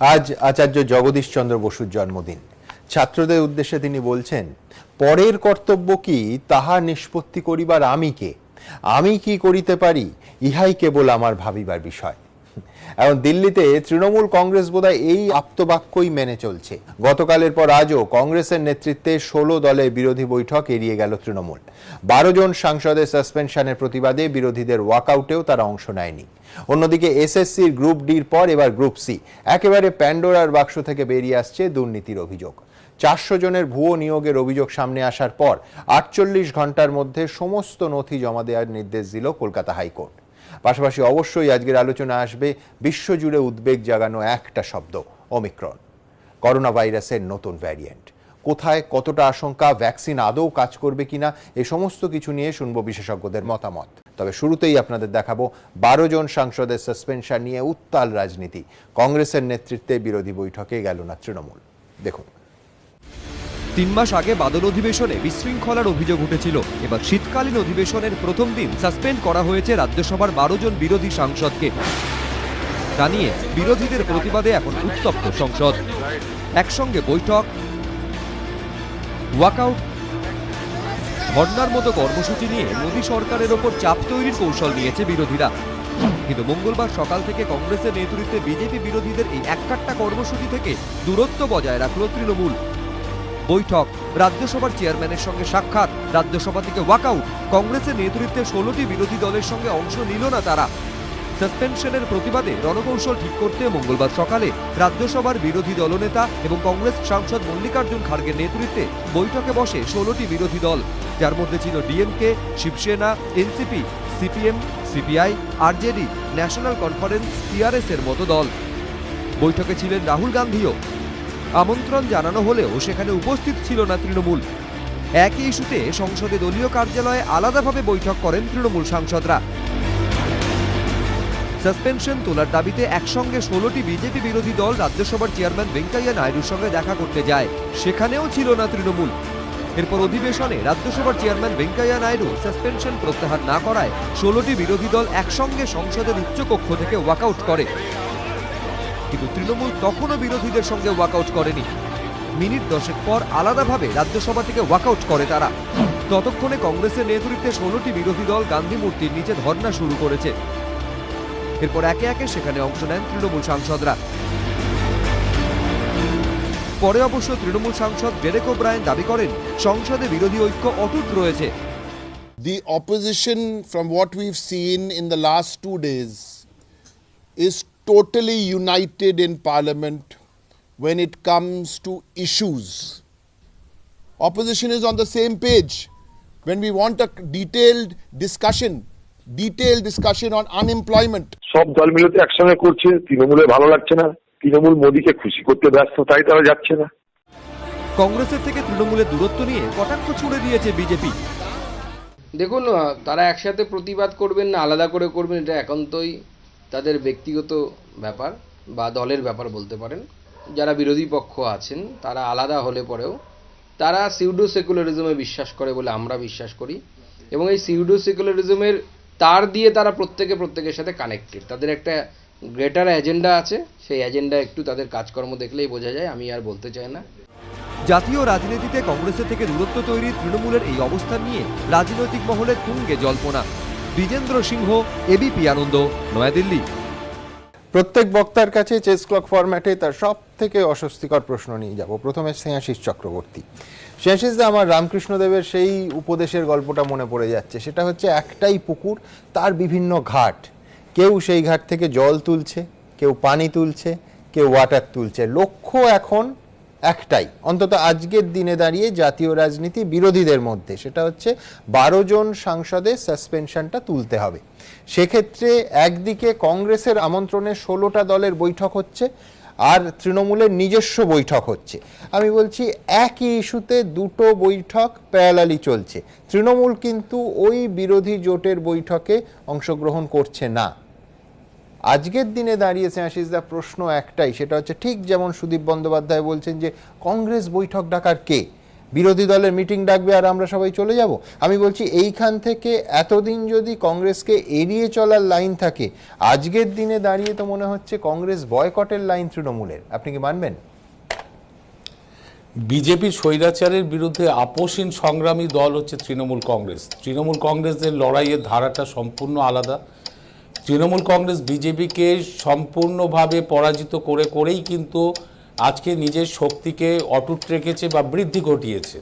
আজ আচার্য জগদীশ চন্দ্র বসুর জন্মদিন। ছাত্রদের উদ্দেশ্যে তিনি বলছেন, পরের কর্তব্য কি তাহা নিষ্পত্তি করিবার আমি কে, আমি কি করিতে পারি ইহাই কেবল আমার ভাবিবার বিষয়। এখন দিল্লিতে তৃণমূল কংগ্রেস বোধহয় এই আপ্তবাক্যই মেনে চলছে। গতকালের পর আজও কংগ্রেসের নেতৃত্বে 16 দলের বিরোধী বৈঠক এড়িয়ে গেল তৃণমূল। 12 জন সাংসদের সাসপেনশনের প্রতিবাদে বিরোধীদের ওয়াকআউটেও তারা অংশ নেয়নি। অন্যদিকে এসএসসির গ্রুপ ডির পর এবার গ্রুপ সি, একেবারে প্যান্ডোরার বাক্স থেকে বেরিয়ে আসছে দুর্নীতির অভিযোগ। 400 জনের ভুয়ো নিয়োগের অভিযোগ সামনে আসার পর 48 ঘন্টার মধ্যে সমস্ত নথি জমা দেওয়ার নির্দেশ দিল কলকাতা হাইকোর্ট। পাশাপাশি অবশ্যই আজকের আলোচনা আসবে বিশ্বজুড়ে উদ্বেগ জাগানো একটা শব্দ, ওমিক্রন, করোনা ভাইরাসের নতুন ভ্যারিয়েন্ট। কোথায় কতটা আশঙ্কা, ভ্যাকসিন আদৌ কাজ করবে কিনা, এই সমস্ত কিছু নিয়ে শুনবো বিশেষজ্ঞদের মতামত। তবে শুরুতেই আপনাদের দেখাবো 12 জন সাংসদের সাসপেনশন নিয়ে উত্তাল রাজনীতি। কংগ্রেসের নেতৃত্বে বিরোধী বৈঠকে গেল না তৃণমূল। দেখুন। 3 মাস আগে বাদল অধিবেশনে বিশৃঙ্খলার অভিযোগ উঠেছিল। এবার শীতকালীন অধিবেশনের প্রথম দিন সাসপেন্ড করা হয়েছে রাজ্যসভার 12 জন বিরোধী সাংসদকে। তা নিয়ে বিরোধীদের প্রতিবাদে এখন উত্তপ্ত সংসদ। একসঙ্গে বৈঠক, ওয়াকআউট, ধর্নার মতো কর্মসূচি নিয়ে মোদী সরকারের ওপর চাপ তৈরির কৌশল নিয়েছে বিরোধীরা। কিন্তু মঙ্গলবার সকাল থেকে কংগ্রেসের নেতৃত্বে বিজেপি বিরোধীদের এই এককাট্টা কর্মসূচি থেকে দূরত্ব বজায় রাখল তৃণমূল। বৈঠক, রাজ্যসভার চেয়ারম্যানের সঙ্গে সাক্ষাৎ, রাজ্যসভা থেকে ওয়াকআউট। কংগ্রেসের নেতৃত্বে 16টি বিরোধী দলের সঙ্গে অংশ নিল না তারা। সাসপেনশনের প্রতিবাদে রণকৌশল ঠিক করতে মঙ্গলবার সকালে রাজ্যসভার বিরোধী দলনেতা এবং কংগ্রেস সাংসদ মল্লিকার্জুন খার্গের নেতৃত্বে বৈঠকে বসে 16টি বিরোধী দল, যার মধ্যে ছিল DMK, Shiv Sena, NCP, CPM, CPI, RJD, national conference, TRS এর মতো দল। বৈঠকে ছিলেন রাহুল গান্ধীও। আমন্ত্রণ জানানো হলেও সেখানে উপস্থিত ছিল না তৃণমূল। একই ইস্যুতে সংসদে দলীয় কার্যালয়ে আলাদাভাবে বৈঠক করেন তৃণমূল সাংসদরা। সাসপেনশন তোলার দাবিতে একসঙ্গে 16টি বিজেপি বিরোধী দল রাজ্যসভার চেয়ারম্যান ভেঙ্কাইয়া নাইডুর সঙ্গে দেখা করতে যায়। সেখানেও ছিল না তৃণমূল। এরপর অধিবেশনে রাজ্যসভার চেয়ারম্যান ভেঙ্কাইয়া নাইডু সাসপেনশন প্রত্যাহার না করায় 16টি বিরোধী দল একসঙ্গে সংসদের উচ্চকক্ষ থেকে ওয়াকআউট করে। কিন্তু তৃণমূল তখনও বিরোধীদের সঙ্গে ওয়াকআউট করেনি। মিনিট 10 পর আলাদাভাবে রাজ্যসভা থেকে ওয়াকআউট করে তারা। ততক্ষণে কংগ্রেসের নেতৃত্বে 16টি বিরোধী দল গান্ধী মূর্তির নিচে ধর্ণা শুরু করেছে। এরপর একে একে সেখানে অংশ নেন তৃণমূল সাংসদরা। পরে অবশ্য তৃণমূল সাংসদ ডেরেক ওব্রায়েন দাবি করেন সংসদে বিরোধী ঐক্য অটুট রয়েছে। The opposition, from what we've seen in the last 2 days, is totally united in Parliament when it comes to issues. Opposition is on the same page. When we want a detailed discussion on unemployment. সব দল মিলে তো একসঙ্গে করছে, তৃণমূলের ভালো লাগছে না, তৃণমূল মোদীকে খুশি করতে ব্যস্ত, তাই তারা যাচ্ছে না। কংগ্রেসের থেকে তৃণমূলের দূরত্ব নিয়ে কটাক্ষ ছুড়ে দিয়েছে বিজেপি। দেখুন, তারা একসাথে প্রতিবাদ করবেন না আলাদা করে করবেন, এটা একান্তই তাদের ব্যক্তিগত ব্যাপার বা দলের ব্যাপার বলতে পারেন। যারা বিরোধী পক্ষ আছেন তারা আলাদা হলে পরেও তারা সিউডো সেকুলারিজমে বিশ্বাস করে বলে আমরা বিশ্বাস করি, এবং এই সিউডো সেকুলারিজমের তার দিয়ে তারা প্রত্যেকের সাথে কানেক্টেড। তাদের একটা গ্রেটার এজেন্ডা আছে, সেই এজেন্ডা একটু তাদের কাজকর্ম দেখলেই বোঝা যায়। আমি আর বলতে চাই না। জাতীয় রাজনীতিতে কংগ্রেসের থেকে দূরত্ব তৈরি তৃণমূলের এই অবস্থান নিয়ে রাজনৈতিক মহলে তুঙ্গে জল্পনা। বিজেন্দ্র সিংহ, এবিপি আনন্দ, নয়াদিল্লি। প্রত্যেক বক্তার কাছে চেস ক্লক ফরম্যাটে তার সব থেকে অস্বস্তিকর প্রশ্ন নিয়ে যাব। প্রথমে স্নেহাশিস চক্রবর্তী। স্নেহাশিসদা, আমার রামকৃষ্ণদেবের সেই উপদেশের গল্পটা মনে পড়ে যাচ্ছে। সেটা হচ্ছে একটাই পুকুর, তার বিভিন্ন ঘাট। কেউ সেই ঘাট থেকে জল তুলছে, কেউ পানি তুলছে, কেউ ওয়াটার তুলছে। লক্ষ্য এখন একটাই, অন্তত আজকের দিনে দাঁড়িয়ে জাতীয় রাজনীতি বিরোধীদের মধ্যে, সেটা হচ্ছে 12 জন সাংসদের সাসপেনশনটা তুলতে হবে। সেক্ষেত্রে একদিকে কংগ্রেসের আমন্ত্রণে 16টা দলের বৈঠক হচ্ছে, আর তৃণমূলের নিজস্ব বৈঠক হচ্ছে। আমি বলছি একই ইস্যুতে দুটো বৈঠক প্যারালালি চলছে। তৃণমূল কিন্তু ওই বিরোধী জোটের বৈঠকে অংশগ্রহণ করছে না। আজকের দিনে দাঁড়িয়েছে আশিসদা, প্রশ্ন একটাই, সেটা হচ্ছে ঠিক যেমন সুদীপ বন্দ্যোপাধ্যায় বলছেন যে কংগ্রেস বৈঠক ডাকার কে, বিরোধী দলের মিটিং ডাকবে আর আমরা সবাই চলে যাব। আমি বলছি এইখান থেকে এতদিন যদি কংগ্রেসকে এড়িয়ে চলার লাইন থাকে, আজকের দিনে দাঁড়িয়ে তো মনে হচ্ছে কংগ্রেস বয়কটের লাইন তৃণমূলের। আপনি কি মানবেন? বিজেপির স্বৈরাচারের বিরুদ্ধে আপোষহীন সংগ্রামী দল হচ্ছে তৃণমূল কংগ্রেস। তৃণমূল কংগ্রেসের লড়াইয়ের ধারাটা সম্পূর্ণ আলাদা। তৃণমূল কংগ্রেস বিজেপিকে সম্পূর্ণভাবে পরাজিত করেই কিন্তু আজকে নিজের শক্তিকে অটুট রেখেছে বা বৃদ্ধি ঘটিয়েছে।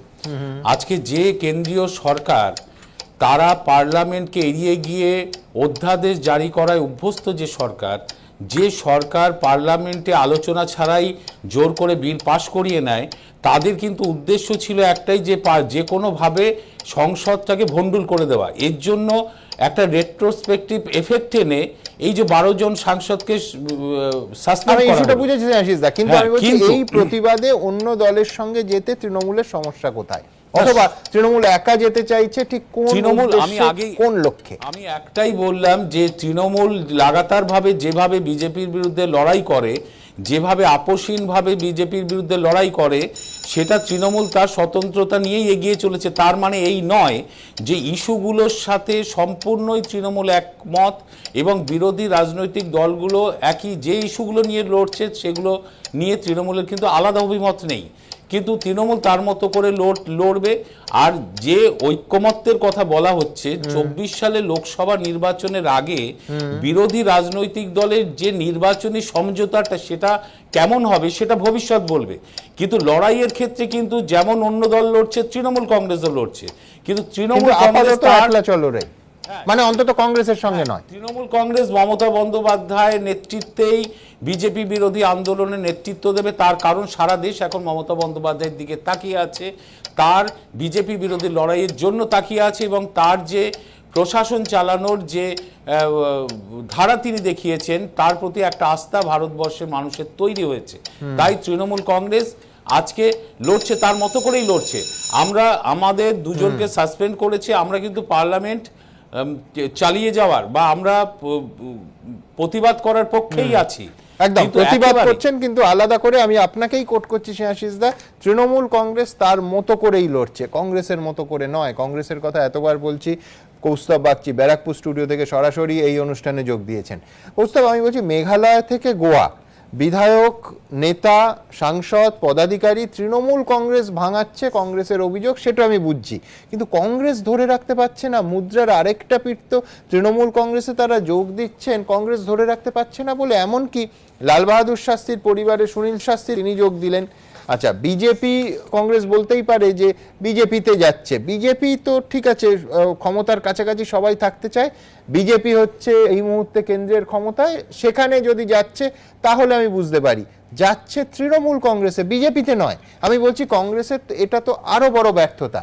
আজকে যে কেন্দ্রীয় সরকার তারা পার্লামেন্টকে এড়িয়ে গিয়ে অধ্যাদেশ জারি করায় অভ্যস্ত, যে সরকার পার্লামেন্টে আলোচনা ছাড়াই জোর করে বিল পাশ করিয়ে নেয়, তাদের কিন্তু উদ্দেশ্য ছিল একটাই, যে কোনোভাবে সংসদটাকে ভণ্ডুল করে দেওয়া। এর জন্য একটা রেট্রোস্পেক্টিভ এফেক্ট এনে এই যে 12 জন সাংসদকে সাসপেন্ড করা হলো। বুঝেছি আশিস দা, কিন্তু আমি বলছি এই প্রতিবাদে অন্য দলের সঙ্গে যেতে তৃণমূলের সমস্যা কোথায়? অথবা তৃণমূল একা যেতে চাইছে ঠিক কোন উদ্দেশ্যে, কোন লক্ষ্যে? আমি একটাই বললাম যে তৃণমূল লাগাতারভাবে যেভাবে বিজেপির বিরুদ্ধে লড়াই করে, যেভাবে আপোষহীনভাবে বিজেপির বিরুদ্ধে লড়াই করে, সেটা তৃণমূল তার স্বতন্ত্রতা নিয়েই এগিয়ে চলেছে। তার মানে এই নয় যে ইস্যুগুলোর সাথে সম্পূর্ণই তৃণমূল একমত এবং বিরোধী রাজনৈতিক দলগুলো একই যে ইস্যুগুলো নিয়ে লড়ছে সেগুলো নিয়ে তৃণমূলের কিন্তু আলাদা অভিমত নেই। কিন্তু তৃণমূল তার মতো করে লড়বে। আর যে ঐক্যমত্যের কথা বলা হচ্ছে, 24 সালে লোকসভা নির্বাচনের আগে বিরোধী রাজনৈতিক দলের যে নির্বাচনী সমঝোতাটা সেটা কেমন হবে সেটা ভবিষ্যৎ বলবে। কিন্তু লড়াইয়ের ক্ষেত্রে কিন্তু যেমন অন্য দল লড়ছে, তৃণমূল কংগ্রেসও লড়ছে। কিন্তু তৃণমূল কংগ্রেস মানে অন্তত কংগ্রেসের সঙ্গে নয়। তৃণমূল কংগ্রেস মমতা বন্দ্যোপাধ্যায়ের নেতৃত্বেই বিজেপি বিরোধী আন্দোলনের নেতৃত্ব দেবে। তার কারণ সারা দেশ এখন মমতা বন্দ্যোপাধ্যায়ের দিকে তাকিয়ে আছে, তার বিজেপি বিরোধী লড়াইয়ের জন্য তাকিয়ে আছে এবং তার যে প্রশাসন চালানোর যে ধারা তিনি দেখিয়েছেন তার প্রতি একটা আস্থা ভারতবর্ষের মানুষের তৈরি হয়েছে। তাই তৃণমূল কংগ্রেস আজকে লড়ছে, তার মতো করেই লড়ছে। আমরা আমাদের দুজনকে সাসপেন্ড করেছি, আমরা কিন্তু পার্লামেন্ট চালিয়ে যাওয়ার বা আমরা প্রতিবাদ করার পক্ষেই আছি। একদম প্রতিবাদ করছেন, কিন্তু আলাদা করে আমি আপনাকেই কোট করছি আশিস দা, তৃণমূল কংগ্রেস তার মতো করেই লড়ছে, কংগ্রেসের মতো করে নয়। কংগ্রেসের কথা এতবার বলছি। কৌস্তব বাগচি ব্যারাকপুর স্টুডিও থেকে সরাসরি এই অনুষ্ঠানে যোগ দিয়েছেন। কৌস্তব, আমি বলছি মেঘালয় থেকে গোয়া বিধায়ক, নেতা, সাংসদ, পদাধিকারী তৃণমূল কংগ্রেস ভাঙাচ্ছে, কংগ্রেসের অভিযোগ, সেটা আমি বুঝছি, কিন্তু কংগ্রেস ধরে রাখতে পারছে না। মুদ্রার আরেকটা পিঠ তো তৃণমূল কংগ্রেসে তারা যোগ দিচ্ছেন, কংগ্রেস ধরে রাখতে পারছে না বলে। এমনকি লাল বাহাদুর শাস্ত্রীর পরিবারে সুনীল শাস্ত্রী তিনি যোগ দিলেন। আচ্ছা, বিজেপি কংগ্রেস বলতেই পারে যে বিজেপিতে যাচ্ছে। বিজেপি তো ঠিক আছে, ক্ষমতার কাছাকাছি সবাই থাকতে চায়, বিজেপি হচ্ছে এই মুহূর্তে কেন্দ্রের ক্ষমতায়, সেখানে যদি যাচ্ছে তাহলে আমি বুঝতে পারি। যাচ্ছে তৃণমূল কংগ্রেসে, বিজেপিতে নয়। আমি বলছি কংগ্রেসের এটা তো আরো বড় ব্যর্থতা।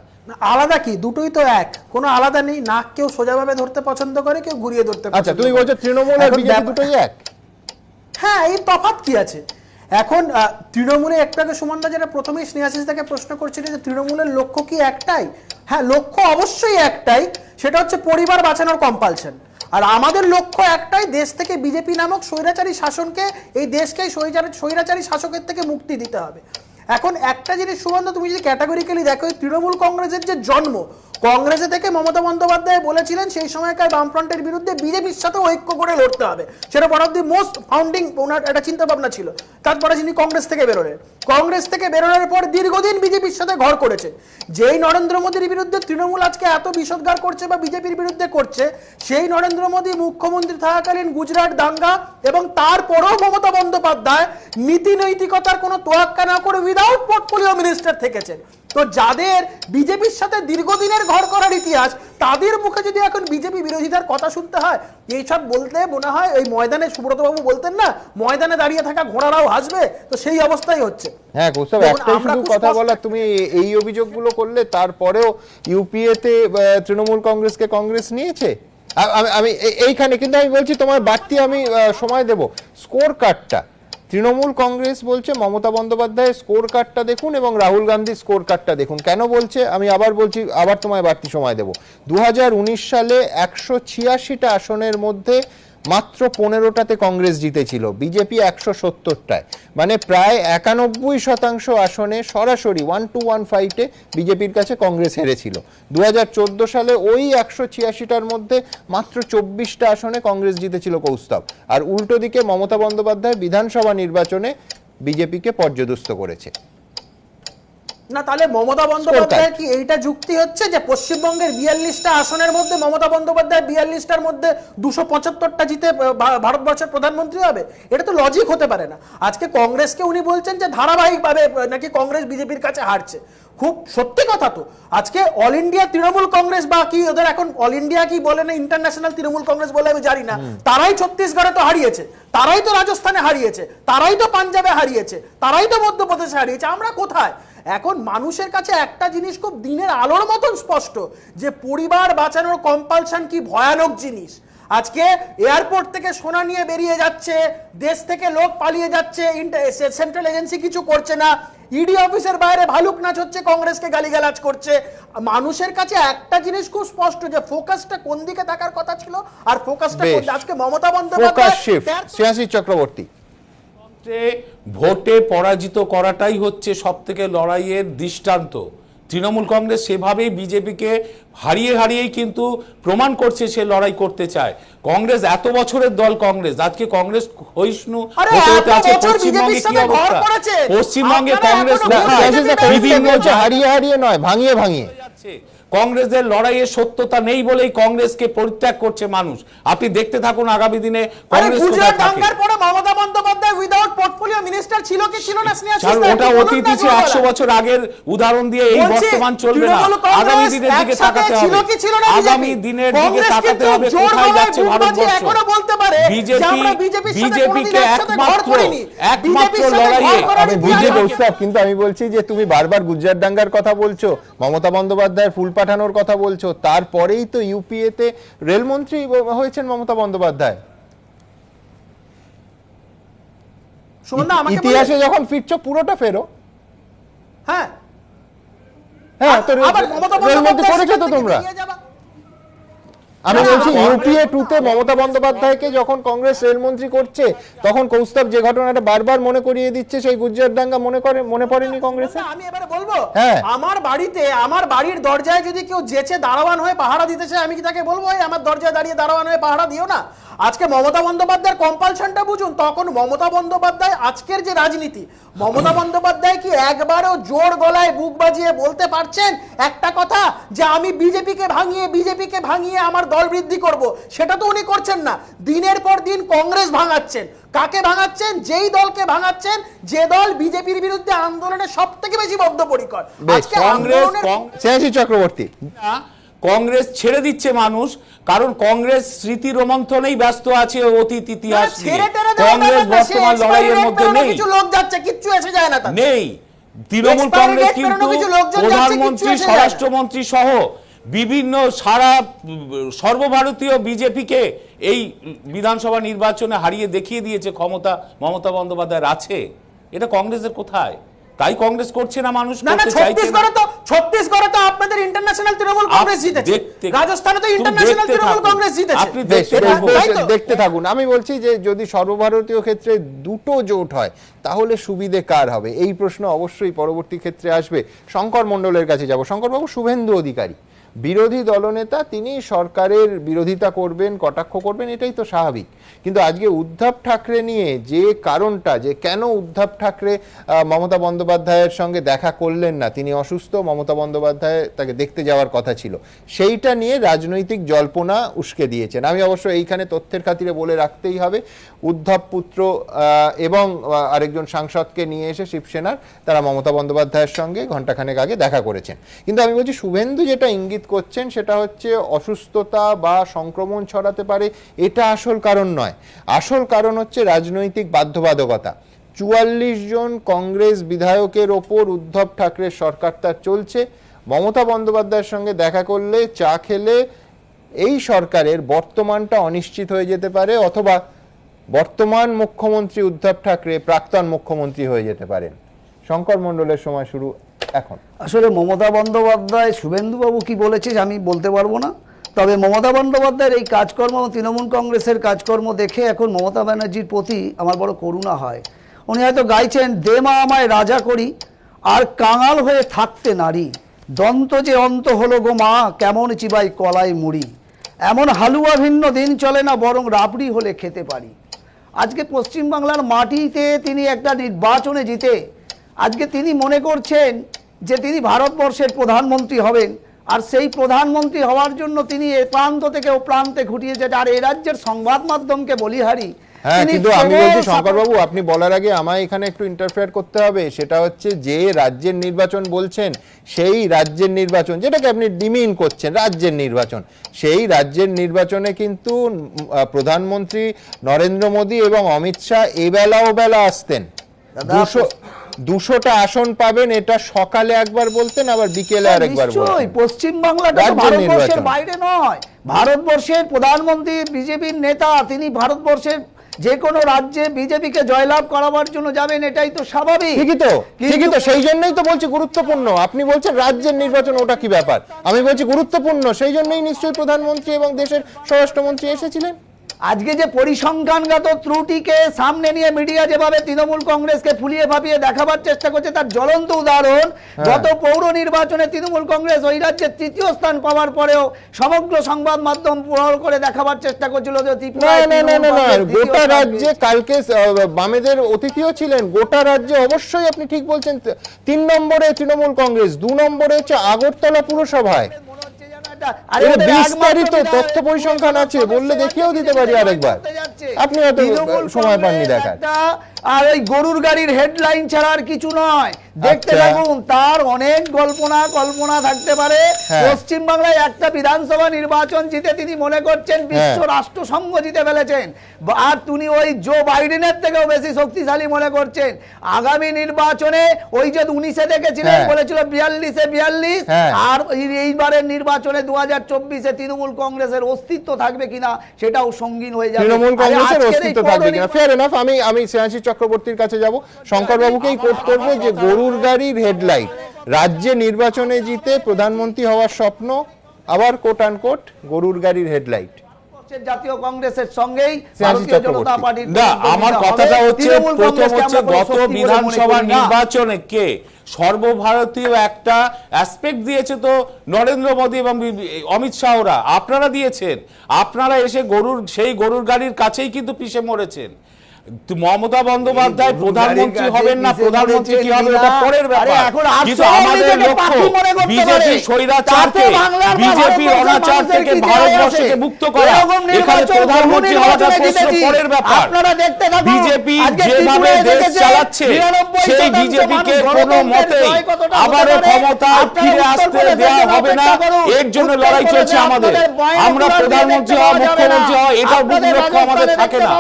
আলাদা কি? দুটোই তো এক, কোনো আলাদা নেই। না কেউ সোজাভাবে ধরতে পছন্দ করে, কেউ ঘুরিয়ে ধরতে পছন্দ করে। আচ্ছা, তুমি বলছো তৃণমূল আর বিজেপি দুটোই এক? হ্যাঁ, এই তফাৎ কি আছে? এখন তৃণমূলে একটাকে সুমনদা যেটা প্রথমেই স্নেহাশিস তাকে প্রশ্ন করছিল যে তৃণমূলের লক্ষ্য কি একটাই? হ্যাঁ, লক্ষ্য অবশ্যই একটাই, সেটা হচ্ছে পরিবার বাঁচানোর কম্পালশন। আর আমাদের লক্ষ্য একটাই, দেশ থেকে বিজেপি নামক স্বৈরাচারী শাসনকে, এই দেশকে স্বৈরাচারী শাসকের থেকে মুক্তি দিতে হবে। এখন একটা জিনিস সুমনদা, তুমি যদি ক্যাটাগরিক্যালি দেখো, তৃণমূল কংগ্রেসের যে জন্ম, কংগ্রেসে থেকে মমতা বন্দ্যোপাধ্যায় বলেছিলেন সেই সময়কার বামফ্রন্টের বিরুদ্ধে বিজেপির সাথে ঐক্য করে লড়তে হবে। সেটা one of the most founding owner একটা চিন্তা ভাবনা ছিল। তারপরে যিনি কংগ্রেস থেকে বেরোলেন, কংগ্রেস থেকে বেরোনোর পর দীর্ঘদিন বিজেপির সাথে ঘর করেছে। যেই নরেন্দ্র মোদীর বিরুদ্ধে তৃণমূল আজকে এত বিষোদ্গার করছে বা বিজেপির বিরুদ্ধে করছে, সেই নরেন্দ্র মোদী মুখ্যমন্ত্রী থাকাকালীন গুজরাট দাঙ্গা এবং তারপরেও মমতা বন্দ্যোপাধ্যায় নীতি নৈতিকতার কোনো তোয়াক্কা না করে উইদাউট পোর্টফোলিও মিনিস্টার থেকেছেন। তো যাদের বিজেপির সাথে দীর্ঘদিনের ঘর করার ইতিহাস, তাদের মুখে যদি এখন বিজেপি বিরোধিতার কথা শুনতে হয়, এইসব বলতে মনে হয় ওই ময়দানে সুব্রতবাবু বলতেন না, ময়দানে দাঁড়িয়ে থাকা ঘোড়ারাও হাসবে, তো সেই অবস্থাই হচ্ছে। হ্যাঁ কৌস্তব, একটাই শুধু কথা বলা, তুমি এই অভিযোগগুলো করলে তারপরেও ইউপিএতে তৃণমূল কংগ্রেসকে কংগ্রেস নিয়েছে। আমি এইখানে কিন্তু আমি বলছি তোমার বাড়তি আমি সময় দেব। স্কোর কার্ডটা তৃণমূল কংগ্রেস বলছে মমতা বন্দ্যোপাধ্যায়ের স্কোর কার্ডটা দেখুন এবং রাহুল গান্ধীর স্কোর কার্ডটা দেখুন। কেন বলছে আমি আবার বলছি, আবার তোমায় বাড়তি সময় দেব। 2019 সালে 186টা আসনের মধ্যে মাত্র 15টাতে কংগ্রেস জিতেছিল, বিজেপি 170টায়, মানে প্রায় 91% আসনে সরাসরি 1-1 ফাইটে বিজেপির কাছে কংগ্রেস হেরেছিল। 2014 সালে ওই 186টার মধ্যে মাত্র 24টা আসনে কংগ্রেস জিতেছিল কৌস্তব। আর উল্টো দিকে মমতা বন্দ্যোপাধ্যায় বিধানসভা নির্বাচনে বিজেপিকে পর্যদস্ত করেছে। না, তাহলে মমতা বন্দ্যোপাধ্যায় কি এইটা যুক্তি হচ্ছে যে পশ্চিমবঙ্গের 42টা আসনের মধ্যে মমতা বন্দ্যোপাধ্যায় 42টার মধ্যে 275টা জিতে ভারতবর্ষের প্রধানমন্ত্রী হবে? এটা তো লজিক হতে পারে না। আজকে কংগ্রেসকে উনি বলছেন যে ধারাবাহিকভাবে নাকি কংগ্রেস বিজেপির কাছে হারছে। খুব সত্যি কথা তো। আজকে অল ইন্ডিয়া তৃণমূল কংগ্রেস বা কি ওদের এখন অল ইন্ডিয়া কি বলে না ইন্টারন্যাশনাল তৃণমূল কংগ্রেস বলে আমি জানি না, তারাই ছত্তিশগড়ে তো হারিয়েছে, তারাই তো রাজস্থানে হারিয়েছে, তারাই তো পাঞ্জাবে হারিয়েছে, তারাই তো মধ্যপ্রদেশে হারিয়েছে। আমরা কোথায়? এখন মানুষের কাছে একটা জিনিস খুব দিনের আলোর মতন স্পষ্ট যে পরিবার বাঁচানোর কম্পালশন কি ভয়ানক জিনিস। আজকে এয়ারপোর্ট থেকে সোনা নিয়ে বেরিয়ে যাচ্ছে, দেশ থেকে লোক পালিয়ে যাচ্ছে, সেন্ট্রাল এজেন্সি কিছু করছে না, ইডি অফিসের বাইরে ভালুক নাচ হচ্ছে, কংগ্রেসকে গালিগালাজ করছে। মানুষের কাছে একটা জিনিস খুব স্পষ্ট যে ফোকাসটা কোন দিকে থাকার কথা ছিল আর ফোকাসটা আজকে মমতা বন্দ্যোপাধ্যায়। শ্রেয়াশী চক্রবর্তী, ভোটে পরাজিত করাটাই হচ্ছে সব থেকে লড়াইয়ের দৃষ্টান্ত। তৃণমূল কংগ্রেস সেভাবেই বিজেপিকে হারিয়েই কিন্তু প্রমাণ করছে সে লড়াই করতে চায়। কংগ্রেস এত বছরের দল, কংগ্রেস আজকে কংগ্রেস ক্ষয়িষ্ণু হতে আছে। পশ্চিমবঙ্গে কি অবস্থা? পশ্চিমবঙ্গে কংগ্রেস বিভিন্ন হারিয়ে নয়, ভাঙিয়ে যাচ্ছে। কংগ্রেসের লড়াইয়ের সত্যতা নেই বলেই কংগ্রেসকে পরিত্যাগ করছে মানুষ। আপনি দেখতে থাকুন আগামী দিনে কংগ্রেস কোথায় থাকে। Mamata Bandyopadhyay without portfolio minister ছিল কি ছিল না? ওটা অতীত ছিল, 100 বছর আগের উদাহরণ দিয়ে এই বর্তমান চলবে না। আগামী দিনের দিকে তাকাতে হবে, আগামী দিনের দিকে তাকাতে হবে কোথায় যাচ্ছে ভারতবর্ষ। বিজেপিকে একমাত্র লড়াইয়ে কিন্তু আমি বলছি যে তুমি বারবার গুজরাট দাঙ্গার কথা বলছো, মমতা বন্দ্যোপাধ্যায়ের ফুল পাঠানোর কথা বলছো, তারপরেই তো ইউপিএতে রেলমন্ত্রী হয়েছেন মমতা বন্দ্যোপাধ্যায়। ইতিহাসে যখন ফিরছো পুরোটা ফেরো। হ্যাঁ, তো রেলমন্ত্রী করেছো তো তোমরা। আমি বলছি ইউপিএ 2-তে মমতা বন্দ্যোপাধ্যায়কে যখন কংগ্রেস রেলমন্ত্রী করছে তখন কৌস্তব যে ঘটনাটা বারবার মনে করিয়ে দিচ্ছে, সেই গুজরাট দাঙ্গা মনে পড়েনি কংগ্রেসে? আমি এবারে বলবো, আমার বাড়িতে আমার বাড়ির দরজায় যদি কেউ যেচে দারোয়ান হয়ে পাহারা দিতে চায়, আমি কি তাকে বলবো আমার দরজায় দাঁড়িয়ে দারোয়ান হয়ে পাহারা দিও না? আজকে মমতা বন্দ্যোপাধ্যায়ের কম্পালশনটা বুঝুন। তখন মমতা বন্দ্যোপাধ্যায় আজকের যে রাজনীতি, মমতা বন্দ্যোপাধ্যায় কি একবারও জোর গলায় বুক বাজিয়ে বলতে পারছেন একটা কথা যে আমি বিজেপিকে ভাঙিয়ে আমার দল বৃদ্ধি করব? সেটা তো উনি করছেন না। দিনের পর দিন কংগ্রেস ভাঙাচ্ছেন। কাকে ভাঙাচ্ছেন? যেই দলকে ভাঙাচ্ছেন যে দল বিজেপির বিরুদ্ধে আন্দোলনে সবথেকে বেশি বদ্ধপরিকর। আজকে শ্রেয়াশী চক্রবর্তী, কংগ্রেস ছেড়ে দিচ্ছে মানুষ, কারণ কংগ্রেস স্মৃতি রোমন্থনেই ব্যস্ত আছে অতীত ইতিহাস নিয়ে। কংগ্রেস বর্তমান লড়াইয়ের মধ্যে নেই, কিছু লোক যাচ্ছে, কিচ্ছু এসে যায় না নেই। তৃণমূল কংগ্রেস কিন্তু প্রধানমন্ত্রী, স্বরাষ্ট্রমন্ত্রী সহ বিভিন্ন সারা সর্বভারতীয় বিজেপিকে এই বিধানসভা নির্বাচনে হারিয়ে দেখিয়ে দিয়েছে ক্ষমতা মমতা বন্দ্যোপাধ্যায়ের আছে। এটা কংগ্রেসের কোথায়? তাই কংগ্রেস করছে না, মানুষ করতে চাইছে না। ছত্তিশগড়ে তো আপনাদের ইন্টারন্যাশনাল তৃণমূল কংগ্রেস জিতেছে, রাজস্থানে তো ইন্টারন্যাশনাল তৃণমূল কংগ্রেস জিতেছে। আপনি দেখতে থাকুন। আমি বলছি যে যদি সর্বভারতীয় ক্ষেত্রে দুটো জোট হয় তাহলে সুবিধে কার হবে, এই প্রশ্ন অবশ্যই পরবর্তী ক্ষেত্রে আসবে। শঙ্কর মণ্ডলের কাছে যাব। শঙ্করবাবু, শুভেন্দু অধিকারী বিরোধী দলনেতা, তিনি সরকারের বিরোধিতা করবেন, কটাক্ষ করবেন, এটাই তো স্বাভাবিক। কিন্তু আজকে উদ্ধব ঠাকরে নিয়ে যে কারণটা, যে কেন উদ্ধব ঠাকরে মমতা বন্দ্যোপাধ্যায়ের সঙ্গে দেখা করলেন না, তিনি অসুস্থ, মমতা বন্দ্যোপাধ্যায় তাকে দেখতে যাওয়ার কথা ছিল, সেইটা নিয়ে রাজনৈতিক জল্পনা উস্কে দিয়েছেন। আমি অবশ্য এইখানে তথ্যের খাতিরে বলে রাখতেই হবে, উদ্ধব পুত্র এবং আরেকজন সাংসদকে নিয়ে এসে শিবসেনার তারা মমতা বন্দ্যোপাধ্যায়ের সঙ্গে ঘণ্টাখানেক আগে দেখা করেছেন। কিন্তু আমি বলছি শুভেন্দু যেটা ইঙ্গিত করছেন সেটা হচ্ছে অসুস্থতা বা সংক্রমণ ছড়াতে পারে, এটা আসল কারণ নয়। আসল কারণ হচ্ছে রাজনৈতিক বাধ্যবাধকতা। 44 জন কংগ্রেস বিধায়কের ওপর উদ্ধব ঠাকরের সরকার তার চলছে। মমতা বন্দ্যোপাধ্যায়ের সঙ্গে দেখা করলে, চা খেলে এই সরকারের বর্তমানটা অনিশ্চিত হয়ে যেতে পারে, অথবা বর্তমান মুখ্যমন্ত্রী উদ্ধব ঠাকরে প্রাক্তন মুখ্যমন্ত্রী হয়ে যেতে পারেন। শঙ্কর মণ্ডলের সময় শুরু এখন। আসলে মমতা বন্দ্যোপাধ্যায় শুভেন্দুবাবু কি বলেছে আমি বলতে পারবো না, তবে মমতা বন্দ্যোপাধ্যায়ের এই কাজকর্ম, তৃণমূল কংগ্রেসের কাজকর্ম দেখে এখন মমতা ব্যানার্জির প্রতি আমার বড় করুণা হয়। উনি হয়তো গাইছেন, দে মা আমায় রাজা করি, আর কাঙাল হয়ে থাকতে নারী, দন্ত যে অন্ত হলো গো মা, কেমন চিবাই কলাই মুড়ি, এমন হালুয়া ভিন্ন দিন চলে না, বরং রাবড়ি হলে খেতে পারি। আজকে পশ্চিমবাংলার মাটিতে তিনি একটা নির্বাচনে জিতে আজকে তিনি মনে করছেন যে তিনি ভারতবর্ষের প্রধানমন্ত্রী হবেন, আর সেই প্রধানমন্ত্রী হওয়ার জন্য তিনি এ প্রান্ত থেকে ও প্রান্তে ঘুরিয়েছে। আর এই রাজ্যের সংবাদ মাধ্যমকে বলিহারি। হ্যাঁ, কিন্তু আমি বলছি শঙ্করবাবু, আপনি বলার আগে আমায় এখানে একটু ইন্টারফেয়ার করতে হবে। সেটা হচ্ছে যে রাজ্যের নির্বাচন বলছেন, সেই রাজ্যের নির্বাচন যেটাকে আপনি ডিমিন করছেন রাজ্যের নির্বাচন, সেই রাজ্যের নির্বাচনে কিন্তু প্রধানমন্ত্রী নরেন্দ্র মোদী এবং অমিত শাহ এবেলা ওবেলা আসতেন। 200টা আসন পাবেন, এটা সকালে একবার বলতেন, আবার বিকেলে আরেকবার বলতেন। পশ্চিমবাংলাটা ভারতবর্ষের বাইরে নয়, ভারতবর্ষের প্রধানমন্ত্রী বিজেপির নেতা, তিনি ভারতবর্ষের যে কোনো রাজ্যে বিজেপিকে জয়লাভ করাবার জন্য যাবেন, এটাই তো স্বাভাবিক। ঠিকই তো, সেই জন্যই তো বলছি গুরুত্বপূর্ণ। আপনি বলছেন রাজ্যের নির্বাচন, ওটা কি ব্যাপার? আমি বলছি গুরুত্বপূর্ণ, সেই জন্যই নিশ্চয়ই প্রধানমন্ত্রী এবং দেশের স্বরাষ্ট্রমন্ত্রী এসেছিলেন। আজকে যে পরিসংখ্যানগত ত্রুটিকে সামনে নিয়ে মিডিয়া যেভাবে তৃণমূল কংগ্রেসকে ফুলিয়ে ভাবিয়ে দেখাবার চেষ্টা করছে, তার জ্বলন্ত উদাহরণ গত পৌর নির্বাচনে তৃণমূল কংগ্রেস ওই রাজ্যে তৃতীয় স্থান পাওয়ার পরেও সমগ্র সংবাদ মাধ্যম প্রচার করে দেখাবার চেষ্টা করছিল যে গোটা রাজ্যে কালকে বামেদের অতিথিও ছিলেন। গোটা রাজ্যে অবশ্যই আপনি ঠিক বলছেন, 3 নম্বরে তৃণমূল কংগ্রেস, 2 নম্বরে হচ্ছে আগরতলা পুরসভায়। বিস্তারিত তথ্য পরিসংখ্যান আছে, বললে দেখিয়েও দিতে পারি আরেকবার, আপনি হয়তো সময় পাননি দেখার। আর ওই গরুর গাড়ির হেডলাইন ছাড়া আর কিছু নয়, দেখতে থাকুন, তার অনেক কল্পনা থাকতে পারে। পশ্চিম বাংলায় একটা বিধানসভা নির্বাচন জিতে তিনি মনে করছেন বিশ্ব রাষ্ট্রসংঘ জিতে ফেলেছেন, আর তিনি ওই জো বাইডেনের থেকেও বেশি শক্তিশালী মনে করছেন। আগামী নির্বাচনে ওই যে 19-এ দেখেছিলেন, বলেছিল 42-এ 42, আর এইবারের নির্বাচনে 2024-এ তৃণমূল কংগ্রেসের অস্তিত্ব থাকবে কিনা সেটাও সঙ্গীন হয়ে যাবে। তৃণমূল কংগ্রেসের অস্তিত্ব থাকবে কিনা, ফেয়ার এনাফ। আমি শ্রেয়াংশী চক্রবর্তীর কাছে যাব, শঙ্করবাবুকেই কোট করব যে গরুর গাড়ির হেডলাইট, রাজ্যে নির্বাচনে জিতে প্রধানমন্ত্রী হওয়ার স্বপ্ন, আবার কোট আনকোট গরুর গাড়ির হেডলাইট। জাতীয় কংগ্রেসের সঙ্গেই ভারতীয় জনতা পার্টির না, আমার কথাটা হচ্ছে, প্রথম হচ্ছে গত বিধানসভা নির্বাচনে কে সর্বভারতীয় একটা অ্যাসপেক্ট দিয়েছে তো নরেন্দ্র মোদী এবং অমিত শাহরা, আপনারা দিয়েছেন। আপনারা এসে সেই গরুর গাড়ির কাছেই কিন্তু পিষে মরেছেন। মমতা বন্দ্যোপাধ্যায় প্রধানমন্ত্রী হবেন না, প্রধানমন্ত্রী কি হবে এটা পরের ব্যাপার, কিন্তু আমাদের লক্ষ্য বিজেপি স্বৈরাচারকে, বিজেপির অনাচার থেকে ভারতবর্ষকে মুক্ত করা। এখানে প্রধানমন্ত্রী হওয়াটা প্রশ্ন পরের ব্যাপার। বিজেপি যেভাবে দেশ চালাচ্ছে, সেই বিজেপিকে কোনো মতেই আবারও ক্ষমতা ফিরে আসতে দেওয়া হবে না। এর জন্য লড়াই চলছে আমাদের। আমরা প্রধানমন্ত্রী হওয়া, মুখ্যমন্ত্রী হওয়া, এটার মূল লক্ষ্য আমাদের থাকে না।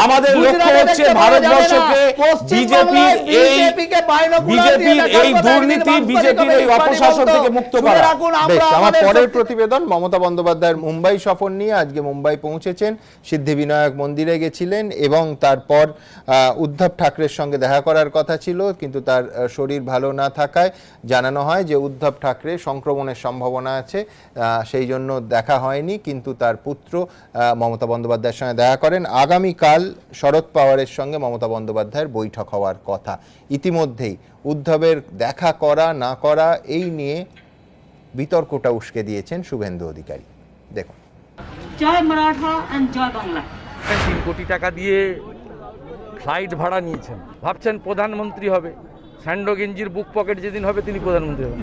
আমাদের লক্ষ্য হচ্ছে ভারতবর্ষকে বিজেপির এই দুর্নীতি, বিজেপির এই অপশাসন থেকে মুক্ত করা। আমার পরের প্রতিবেদন, মমতা বন্দ্যোপাধ্যায়ের মুম্বাই সফর নিয়ে। আজকে মুম্বাই পৌঁছেছেন, সিদ্ধিবিনায়ক মন্দিরে গেছিলেন এবং তারপর উদ্ধব ঠাকরের সঙ্গে দেখা করার কথা ছিল, কিন্তু তার শরীর ভালো না থাকায় জানানো হয় যে উদ্ধব ঠাকরে সংক্রমণের সম্ভাবনা আছে, সেই জন্য দেখা হয়নি। কিন্তু তার পুত্র মমতা বন্দ্যোপাধ্যায়ের সঙ্গে দেখা করেন। আগামীকাল শরদ পাওয়ারের সঙ্গে মমতা বন্দ্যোপাধ্যায়ের বৈঠক হওয়ার কথা। ইতিমধ্যেই উদ্ধবের দেখা করা না করা এই নিয়ে বিতর্কটা উস্কে দিয়েছেন শুভেন্দু অধিকারী। দেখুন। জয় মারাঠা এন্ড জয় বাংলা। 3 কোটি টাকা দিয়ে ফ্লাইট ভাড়া নিয়েছেন, ভাবছেন প্রধানমন্ত্রী হবে। স্যান্ডো গেঞ্জির বুক পকেট যেদিন হবে তিনি প্রধানমন্ত্রী হবেন।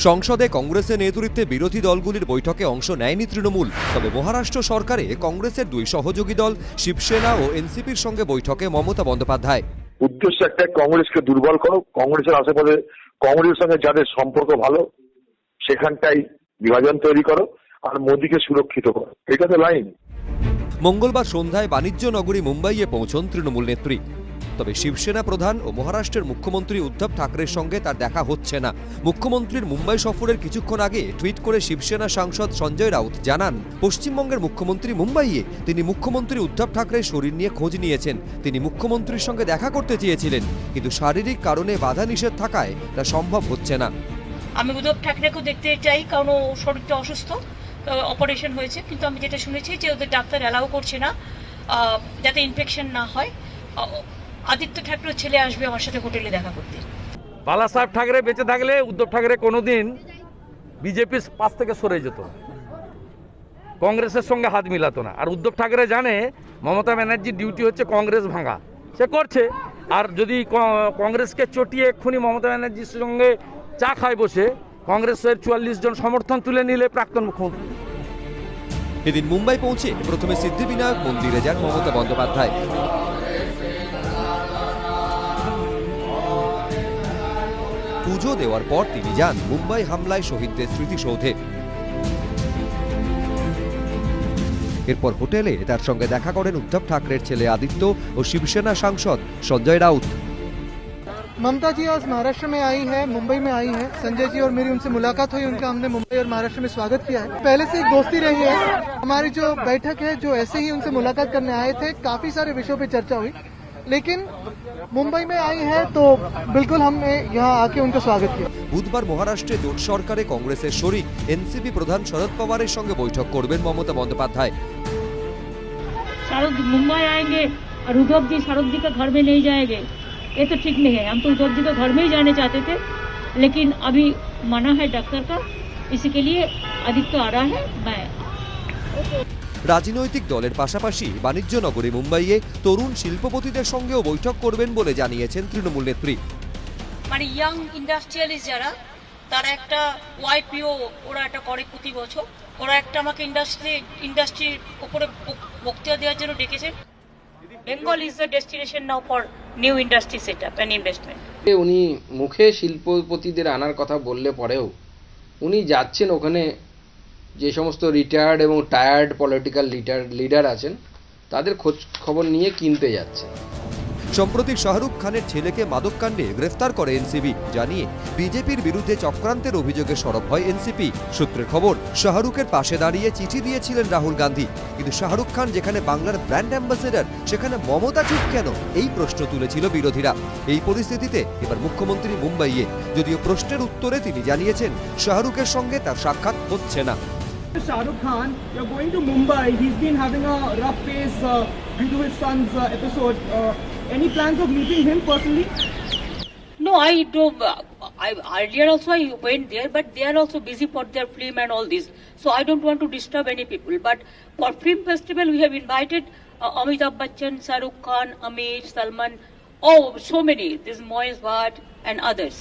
সংসদে কংগ্রেসের নেতৃত্বে বিরোধী দলগুলির বৈঠকে অংশ নেয়নি তৃণমূল। তবে মহারাষ্ট্র সরকারে কংগ্রেসের 2 সহযোগী দল শিবসেনা ও এনসিপির সঙ্গে বৈঠকে মমতা বন্দ্যোপাধ্যায়। উদ্দেশ্য একটা, কংগ্রেসকে দুর্বল করো, কংগ্রেসের আশেপাশে কংগ্রেসের সঙ্গে যাদের সম্পর্ক ভালো সেখানটাই বিভাজন তৈরি করো, আর মোদীকে সুরক্ষিত করো, এটা তো লাইন। মঙ্গলবার সন্ধ্যায় বাণিজ্য নগরী মুম্বাইয়ে পৌঁছন তৃণমূল নেত্রী। তবে শিবসেনা প্রধান ও মহারাষ্ট্রের মুখ্যমন্ত্রী উদ্ধব ঠাকরের সঙ্গে তার দেখা হচ্ছে না। মুখ্যমন্ত্রীর মুম্বাই সফরের কিছুক্ষণ আগে টুইট করে শিবসেনা সাংসদ সঞ্জয় রাউত জানান, পশ্চিমবঙ্গের মুখ্যমন্ত্রী মুম্বাইয়ে। তিনি মুখ্যমন্ত্রী উদ্ধব ঠাকরের শরীর নিয়ে খোঁজ নিয়েছেন। তিনি মুখ্যমন্ত্রীর সঙ্গে দেখা করতে চেয়েছিলেন, কিন্তু শারীরিক কারণে বাধা নিষেধ থাকায় তা সম্ভব হচ্ছে না। আমি উদ্ধব ঠাকরেকে দেখতে চাই, কারণ ওর শরীরটা অসুস্থ, অপারেশন হয়েছে, কিন্তু আমি যেটা শুনেছি যে ওদের ডাক্তার অ্যালাউ করছে না, যাতে ইনফেকশন না হয়। আদিত্য ঠাকরের ছেলে আসবে আমার সাথে হোটেলে দেখা করতে। বালা সাহেব ঠাকরে বেঁচে থাকলে উদ্ধব ঠাকরে কোনোদিন বিজেপির পাশ থেকে সরে যেত না, কংগ্রেসের সঙ্গে হাত মিলাতো না। আর উদ্ধব ঠাকরে জানে মমতা ব্যানার্জির ডিউটি হচ্ছে কংগ্রেস ভাঙা, সে করছে। আর যদি কংগ্রেসকে চটিয়ে এক্ষুনি মমতা ব্যানার্জির সঙ্গে চা খায় বসে কংগ্রেসের 44 জন সমর্থন তুলে নিলে প্রাক্তন মুখ্যমন্ত্রী। এদিন মুম্বাই পৌঁছে প্রথমে সিদ্ধিবিনায়ক মন্দিরে যান মমতা বন্দ্যোপাধ্যায়। পুজো দেওয়ার পর তিনি যান মুম্বাই হামলায় শহীদদের স্মৃতিসৌধে। এরপর হোটেলে তার সঙ্গে দেখা করেন উদ্ধব ঠাকরের ছেলে আদিত্য ও শিবসেনা সাংসদ সঞ্জয় রাউত। ममता जी आज महाराष्ट्र में आई है, मुंबई में आई है। संजय जी और मेरी उनसे मुलाकात हुई, उनका हमने मुंबई और महाराष्ट्र में स्वागत किया है। पहले से एक दोस्ती रही है हमारी। जो बैठक है, जो ऐसे ही उनसे मुलाकात करने आए थे, काफी सारे विषयों पे चर्चा हुई, लेकिन मुंबई में आई है तो बिल्कुल हमने यहाँ आके उनका स्वागत किया। বুধবার মহারাষ্ট্রে জোট সরকারে কংগ্রেসের শরিক এনসিপি প্রধান শরদ পাওয়ারের সঙ্গে বৈঠক করবেন মমতা বন্দ্যোপাধ্যায়। शाहरुख मुंबई आएंगे और उद्धव जी शाहरुख जी के घर में नहीं जाएंगे, ये तो ठीक नहीं है। हम तो उद्धव जी के घर में ही जाने चाहते थे, लेकिन अभी मना है डॉक्टर का, इसी के लिए आदित्य आ रहा है। मैं রাজনৈতিক দলের পাশাপাশি বাণিজ্য নগরী মুম্বাইয়ে তরুণ শিল্পপতিদের সঙ্গেও বৈঠক করবেন বলে জানিয়েছেন তৃণমূল নেত্রী। মানে ইয়াং ইন্ডাস্ট্রিয়ালিস্ট যারা, তারা একটা ওয়াইপিও ওরা একটা করে প্রতি বছর, ওরা একটা আমাকে ইন্ডাস্ট্রির উপরে বক্তৃতা দেওয়ার জন্য ডেকেছেন। Bengal is the destination now for new industry setup and investment. উনি মুখে শিল্পপতিদের আনার কথা বললে পরেও উনি যাচ্ছেন ওখানে যে সমস্ত রিটায়ার্ড এবং টায়ার্ড পলিটিক্যাল লিডার আছেন তাদের খোঁজ খবর নিয়ে কিনতে যাচ্ছে। সম্প্রতি শাহরুখ খানের ছেলেকে মাদককাণ্ডে গ্রেফতার করে এনসিবি, জানিয়ে বিজেপির বিরুদ্ধে চক্রান্তের অভিযোগে সরব হয় এনসিপি। সূত্রের খবর, শাহরুখের পাশে দাঁড়িয়ে চিঠি দিয়েছিলেন রাহুল গান্ধী, কিন্তু শাহরুখ খান যেখানে বাংলার ব্র্যান্ড অ্যাম্বাসেডর, সেখানে মমতা চুপ কেন, এই প্রশ্ন তুলেছিল বিরোধীরা। এই পরিস্থিতিতে এবার মুখ্যমন্ত্রী মুম্বাইয়ে, যদিও প্রশ্নের উত্তরে তিনি জানিয়েছেন শাহরুখের সঙ্গে তার সাক্ষাৎ হচ্ছে না। Shahrukh Khan, you're going to Mumbai. He's been having a rough phase due to his son's episode. Any plans of meeting him personally? No, I don't. Earlier also I went there, but they are also busy for their film and all this. So I don't want to disturb any people. But for film festival, we have invited Amitabh Bachchan, Shahrukh Khan, Amir, Salman. Oh, so many. This Moez Bhatt and others.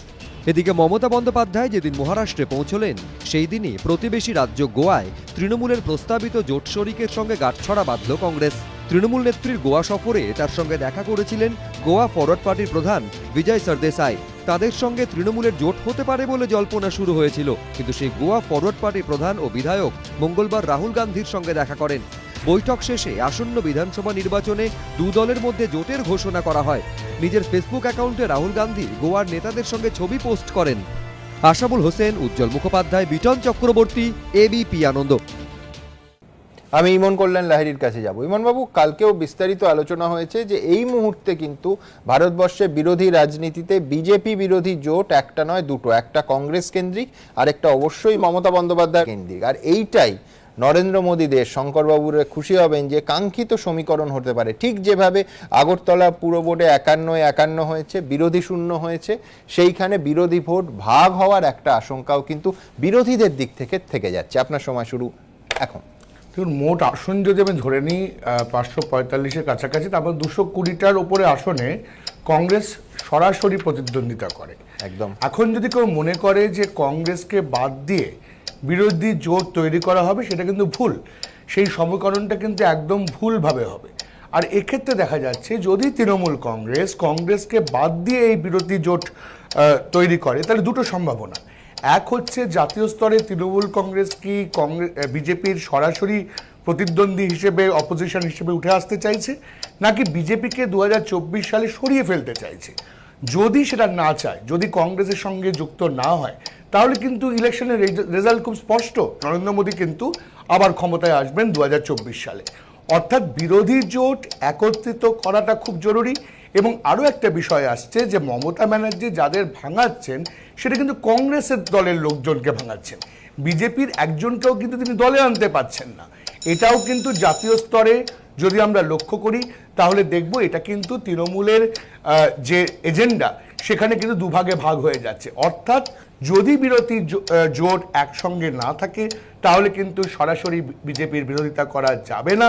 এদিকে মমতা বন্দ্যোপাধ্যায় যেদিন মহারাষ্ট্রে পৌঁছলেন, সেই দিনই প্রতিবেশী রাজ্য গোয়ায় তৃণমূলের প্রস্তাবিত জোট শরিকের সঙ্গে গাঁটছড়া বাঁধল কংগ্রেস। তৃণমূল নেত্রীর গোয়া সফরে তার সঙ্গে দেখা করেছিলেন গোয়া ফরওয়ার্ড পার্টির প্রধান বিজয় সরদেসাই। তাদের সঙ্গে তৃণমূলের জোট হতে পারে বলে জল্পনা শুরু হয়েছিল, কিন্তু সেই গোয়া ফরওয়ার্ড পার্টির প্রধান ও বিধায়ক মঙ্গলবার রাহুল গান্ধীর সঙ্গে দেখা করেন। বৈঠক শেষে আসন্ন বিধানসভা নির্বাচনে দু দলের মধ্যে জোটের ঘোষণা করা হয়। নিজের ফেসবুক অ্যাকাউন্টে রাহুল গান্ধী গোয়ার নেতাদের সঙ্গে ছবি পোস্ট করেন। আশাবুল হোসেন, উজ্জ্বল মুখোপাধ্যায়, বিটন চক্রবর্তী, এবিপি আনন্দ। আমি ইমন কল্যাণ লাহিড়ীর কাছে যাব। ইমনবাবু, কালকেও বিস্তারিত আলোচনা হয়েছে যে এই মুহূর্তে কিন্তু ভারতবর্ষে বিরোধী রাজনীতিতে বিজেপি বিরোধী জোট একটা নয় দুটো, একটা কংগ্রেস কেন্দ্রিক আর একটা অবশ্যই মমতা বন্দ্যোপাধ্যায় কেন্দ্রিক। আর এইটাই নরেন্দ্র মোদী দেশ শঙ্করবাবুর খুশি হবেন যে কাঙ্ক্ষিত সমীকরণ হতে পারে। ঠিক যেভাবে আগরতলা পুর বোর্ডে 51 হয়েছে, বিরোধী শূন্য হয়েছে, সেইখানে বিরোধী ভোট ভাগ হওয়ার একটা আশঙ্কাও কিন্তু বিরোধীদের দিক থেকে যাচ্ছে। আপনার সময় শুরু এখন। দেখুন, মোট আসন যদি আমি ধরে নিই 545-এর কাছাকাছি, তারপর 220টার ওপরে আসনে কংগ্রেস সরাসরি প্রতিদ্বন্দ্বিতা করে। একদম। এখন যদি কেউ মনে করে যে কংগ্রেসকে বাদ দিয়ে বিরোধী জোট তৈরি করা হবে, সেটা কিন্তু ভুল। সেই সমীকরণটা কিন্তু একদম ভুলভাবে হবে। আর এক্ষেত্রে দেখা যাচ্ছে যদি তৃণমূল কংগ্রেসকে বাদ দিয়ে এই বিরোধী জোট তৈরি করে, তাহলে দুটো সম্ভাবনা। এক হচ্ছে জাতীয় স্তরে তৃণমূল কংগ্রেস কি বিজেপির সরাসরি প্রতিদ্বন্দ্বী হিসেবে, অপোজিশন হিসেবে উঠে আসতে চাইছে, নাকি বিজেপিকে 2024 সালে সরিয়ে ফেলতে চাইছে। যদি সেটা না চায়, যদি কংগ্রেসের সঙ্গে যুক্ত না হয়, তাহলে কিন্তু ইলেকশনের রেজাল্ট খুব স্পষ্ট, নরেন্দ্র মোদী কিন্তু আবার ক্ষমতায় আসবেন 2024 সালে। অর্থাৎ বিরোধী জোট একত্রিত করাটা খুব জরুরি এবং আরও একটা বিষয় আসছে যে মমতা ব্যানার্জি যাদের ভাঙাচ্ছেন সেটা কিন্তু কংগ্রেসের দলের লোকজনকে ভাঙাচ্ছেন, বিজেপির একজনকেও কিন্তু তিনি দলে আনতে পারছেন না। এটাও কিন্তু জাতীয় স্তরে যদি আমরা লক্ষ্য করি তাহলে দেখব এটা কিন্তু তৃণমূলের যে এজেন্ডা সেখানে কিন্তু দুভাগে ভাগ হয়ে যাচ্ছে। অর্থাৎ যদি বিরোধী জোট একসঙ্গে না থাকে তাহলে কিন্তু সরাসরি বিজেপির বিরোধিতা করা যাবে না,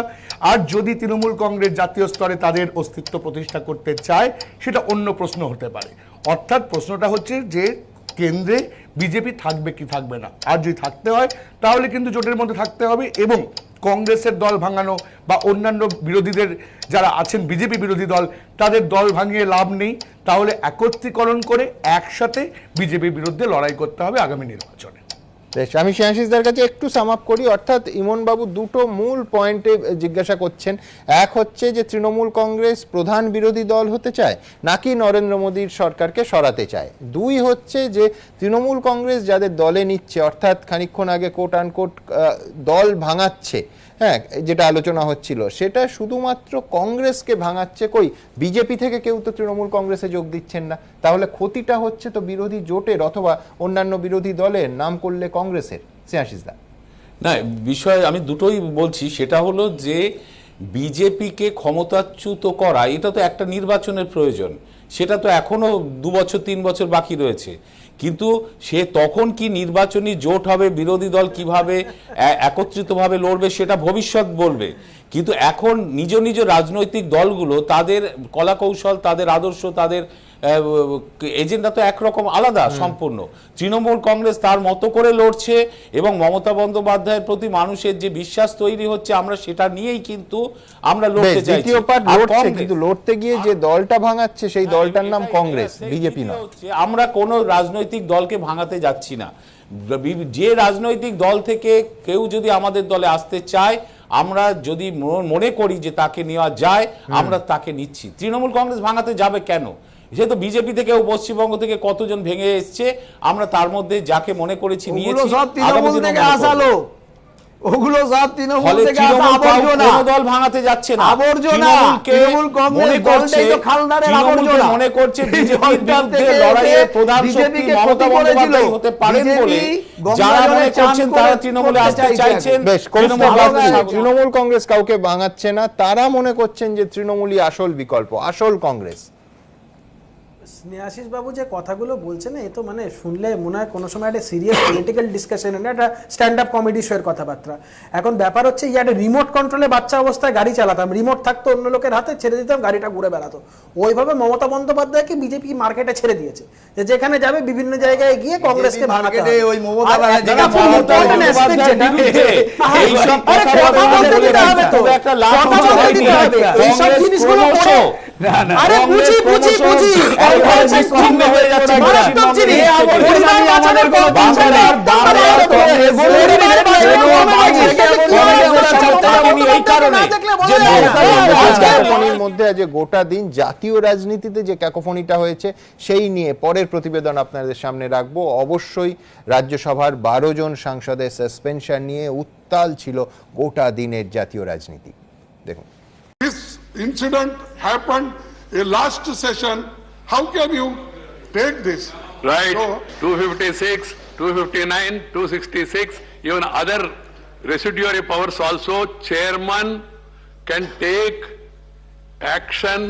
আর যদি তৃণমূল কংগ্রেস জাতীয় স্তরে তাদের অস্তিত্ব প্রতিষ্ঠা করতে চায় সেটা অন্য প্রশ্ন হতে পারে। অর্থাৎ প্রশ্নটা হচ্ছে যে কেন্দ্রে বিজেপি থাকবে কি থাকবে না, আর যদি থাকতে হয় তাহলে কিন্তু জোটের মধ্যে থাকতে হবে এবং কংগ্রেসের দল ভাঙানো বা অন্যান্য বিরোধীদের যারা আছেন বিজেপি বিরোধী দল তাদের দল ভাঙিয়ে লাভ নেই, তাহলে একত্রীকরণ করে একসাথে বিজেপির বিরুদ্ধে লড়াই করতে হবে আগামী নির্বাচনে। আমি শ্রেয়াশিসদার কাছে একটু সাম আপ করি, অর্থাৎ ইমনবাবু দুটো মূল পয়েন্টে জিজ্ঞাসা করছেন। এক হচ্ছে যে তৃণমূল কংগ্রেস প্রধান বিরোধী দল হতে চায় নাকি নরেন্দ্র মোদীর সরকারকে সরাতে চায়। দুই হচ্ছে যে তৃণমূল কংগ্রেস যাদের দলে নিচ্ছে, অর্থাৎ খানিকক্ষণ আগে কোট আনকোট দল ভাঙাচ্ছে, হ্যাঁ যেটা আলোচনা হচ্ছিল, সেটা শুধুমাত্র কংগ্রেসকে ভাঙাচ্ছে, কই বিজেপি থেকে কেউ তো তৃণমূল কংগ্রেসে যোগ দিচ্ছেন না, তাহলে ক্ষতিটা হচ্ছে তো বিরোধী জোটের অথবা অন্যান্য বিরোধী দলের, নাম করলে কংগ্রেসের। শ্রেয়াশিসদা না, বিষয় আমি দুটোই বলছি, সেটা হলো যে বিজেপিকে ক্ষমতাচ্যুত করা এটা তো একটা নির্বাচনের প্রয়োজন, সেটা তো এখনো 2 বছর 3 বছর বাকি রয়েছে, কিন্তু সে তখন কি নির্বাচনী জোট হবে, বিরোধী দল কিভাবে একত্রিতভাবে লড়বে সেটা ভবিষ্যৎ বলবে। কিন্তু এখন নিজ নিজ রাজনৈতিক দলগুলো তাদের কলাকৌশল, তাদের আদর্শ, তাদের এজেন্ডা তো একরকম আলাদা সম্পূর্ণ। তৃণমূল কংগ্রেস তার মতো করে লড়ছে এবং মমতা বন্দ্যোপাধ্যায়ের প্রতি মানুষের যে বিশ্বাস তৈরি হচ্ছে আমরা সেটা নিয়েই কিন্তু আমরা লড়তে চাইছি। কিন্তু লড়তে গিয়ে যে দলটা ভাঙাচ্ছে সেই দলটার নাম কংগ্রেস, বিজেপি নয়। আমরা কোনো রাজনৈতিক দলকে ভাঙাতে যাচ্ছি না, যে রাজনৈতিক দল থেকে কেউ যদি আমাদের দলে আসতে চায়, আমরা যদি মনে করি যে তাকে নেওয়া যায় আমরা তাকে নিচ্ছি। তৃণমূল কংগ্রেস ভাঙাতে যাবে কেন? যেহেতু বিজেপি থেকে পশ্চিমবঙ্গ থেকে কতজন ভেঙে এসছে, আমরা তার মধ্যে যাকে মনে করেছি নিয়েছি। সব তৃণমূল থেকে আসালো, ওগুলো সব তৃণমূল থেকে আসা আবর্জনা, কোন দল ভাঙাতে যাচ্ছে না, আবর্জনা। তৃণমূল কংগ্রেস দলটাই তো খালদারের আবর্জনা, মনে করছে বিজেপির বিরুদ্ধে লড়াইয়ে প্রধান শক্তি মমতা বন্দ্যোপাধ্যায় হতে পারেন বলে যারা মনে করছেন তারা তৃণমূলে আসতে চাইছেন। তৃণমূল কংগ্রেস কাউকে ভাঙাচ্ছে না, তারা মনে করছেন যে তৃণমূলই আসল বিকল্প, আসল কংগ্রেস। স্নেহাশিস বাবু যে কথাগুলো বলছেন না, এ তো মানে শুনলে মনে হয় কোনো সময় একটা সিরিয়াস পলিটিক্যাল ডিসকাশন, একটা স্ট্যান্ড আপ কমেডি শো এর কথাবার্তা। এখন ব্যাপার হচ্ছে ইয়ে একটা রিমোট কন্ট্রোলে বাচ্চা অবস্থায় গাড়ি চালাতাম, রিমোট থাকতো অন্য লোকের হাতে, ছেড়ে দিতাম গাড়িটা ঘুরে বেড়াতো। ওইভাবে মমতা বন্দ্যোপাধ্যায়কে বিজেপি মার্কেটে ছেড়ে দিয়েছে, যে যেখানে যাবে বিভিন্ন জায়গায় গিয়ে কংগ্রেসকে ভাঙাতে হবে। ওই মমতা মধ্যে যে গোটা দিন জাতীয় রাজনীতিতে যে ক্যাকোফোনিটা হয়েছে সেই নিয়ে পরের প্রতিবেদন আপনাদের সামনে রাখবো। অবশ্যই রাজ্যসভার 12 জন সাংসদের সাসপেনশন নিয়ে উত্তাল ছিল গোটা দিনের জাতীয় রাজনীতি। দেখুন, This incident happened in last session. How can you take this? Right. So, 256, 259, 266, even other residuary powers also, chairman can take action.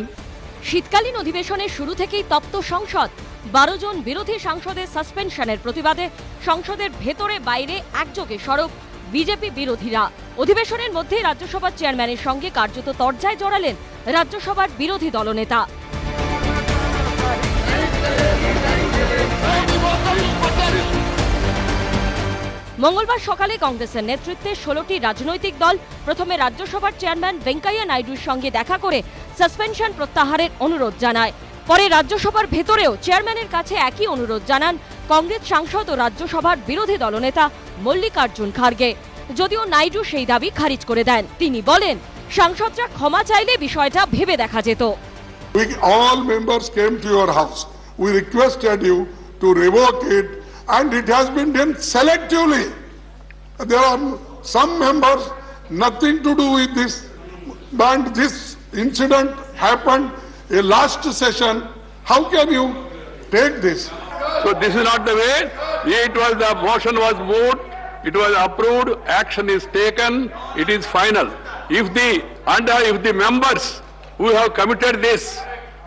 শীতকালীন অধিবেশনের শুরু থেকেই তপ্ত সংসদ। 12 জন বিরোধী সাংসদের সাসপেনশনের প্রতিবাদে সংসদের ভেতরে বাইরে একযোগে সরব বিজেপি বিরোধীরা। অধিবেশনের মধ্যে রাজ্যসভার চেয়ারম্যানের সঙ্গে কার্যত তরজায় জড়ালেন রাজ্যসভার বিরোধী দলনেতা। মঙ্গলবার সকালে কংগ্রেসের নেতৃত্বে 16টি রাজনৈতিক দল প্রথমে রাজ্যসভার চেয়ারম্যান ভেঙ্কাইয়া নাইডুর সঙ্গে দেখা করে সাসপেনশন প্রত্যাহারের অনুরোধ জানায়। পরে রাজ্যসভার ভেতরেও চেয়ারম্যানের কাছে একই অনুরোধ জানান কংগ্রেস সাংসদ ও রাজ্যসভার বিরোধী দলনেতা মল্লিকার্জুন খার্গে, যদিও নাইডু সেই দাবি খারিজ করে দেন। তিনি বলেন, সাংসদরা ক্ষমা চাইলে বিষয়টা ভেবে দেখা যেত। All members came to your house. We requested you to revoke it, and it has been done selectively. There are some members nothing to do with this, and this incident happened a last session. How can you take this? So this is not the way. It was, the motion was moved, it was approved, action is taken, it is final. If the members who have committed this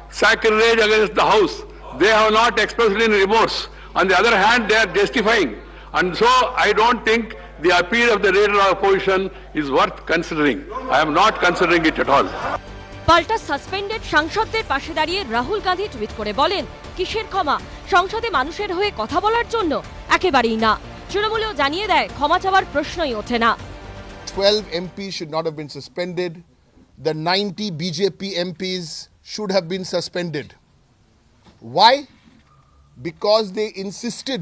sacrilege against the house, they have not expressed any remorse. On the other hand, they are justifying. And so I don't think the appeal of the leader of opposition is worth considering. I am not considering it at all. পাল্টা suspended সাংসদদের পাশে দাঁড়িয়ে Rahul Gandhi tweet করে বলেন, কিসের ক্ষমা? সংসদে মানুষের হয়ে কথা বলার জন্য? একেবারেই না। তৃণমূলেও জানিয়ে দেয় ক্ষমা চাওয়ার প্রশ্নই ওঠে না। 12 MPs should not have been suspended. The 90 BJP MPs should have been suspended. Why? Because they insisted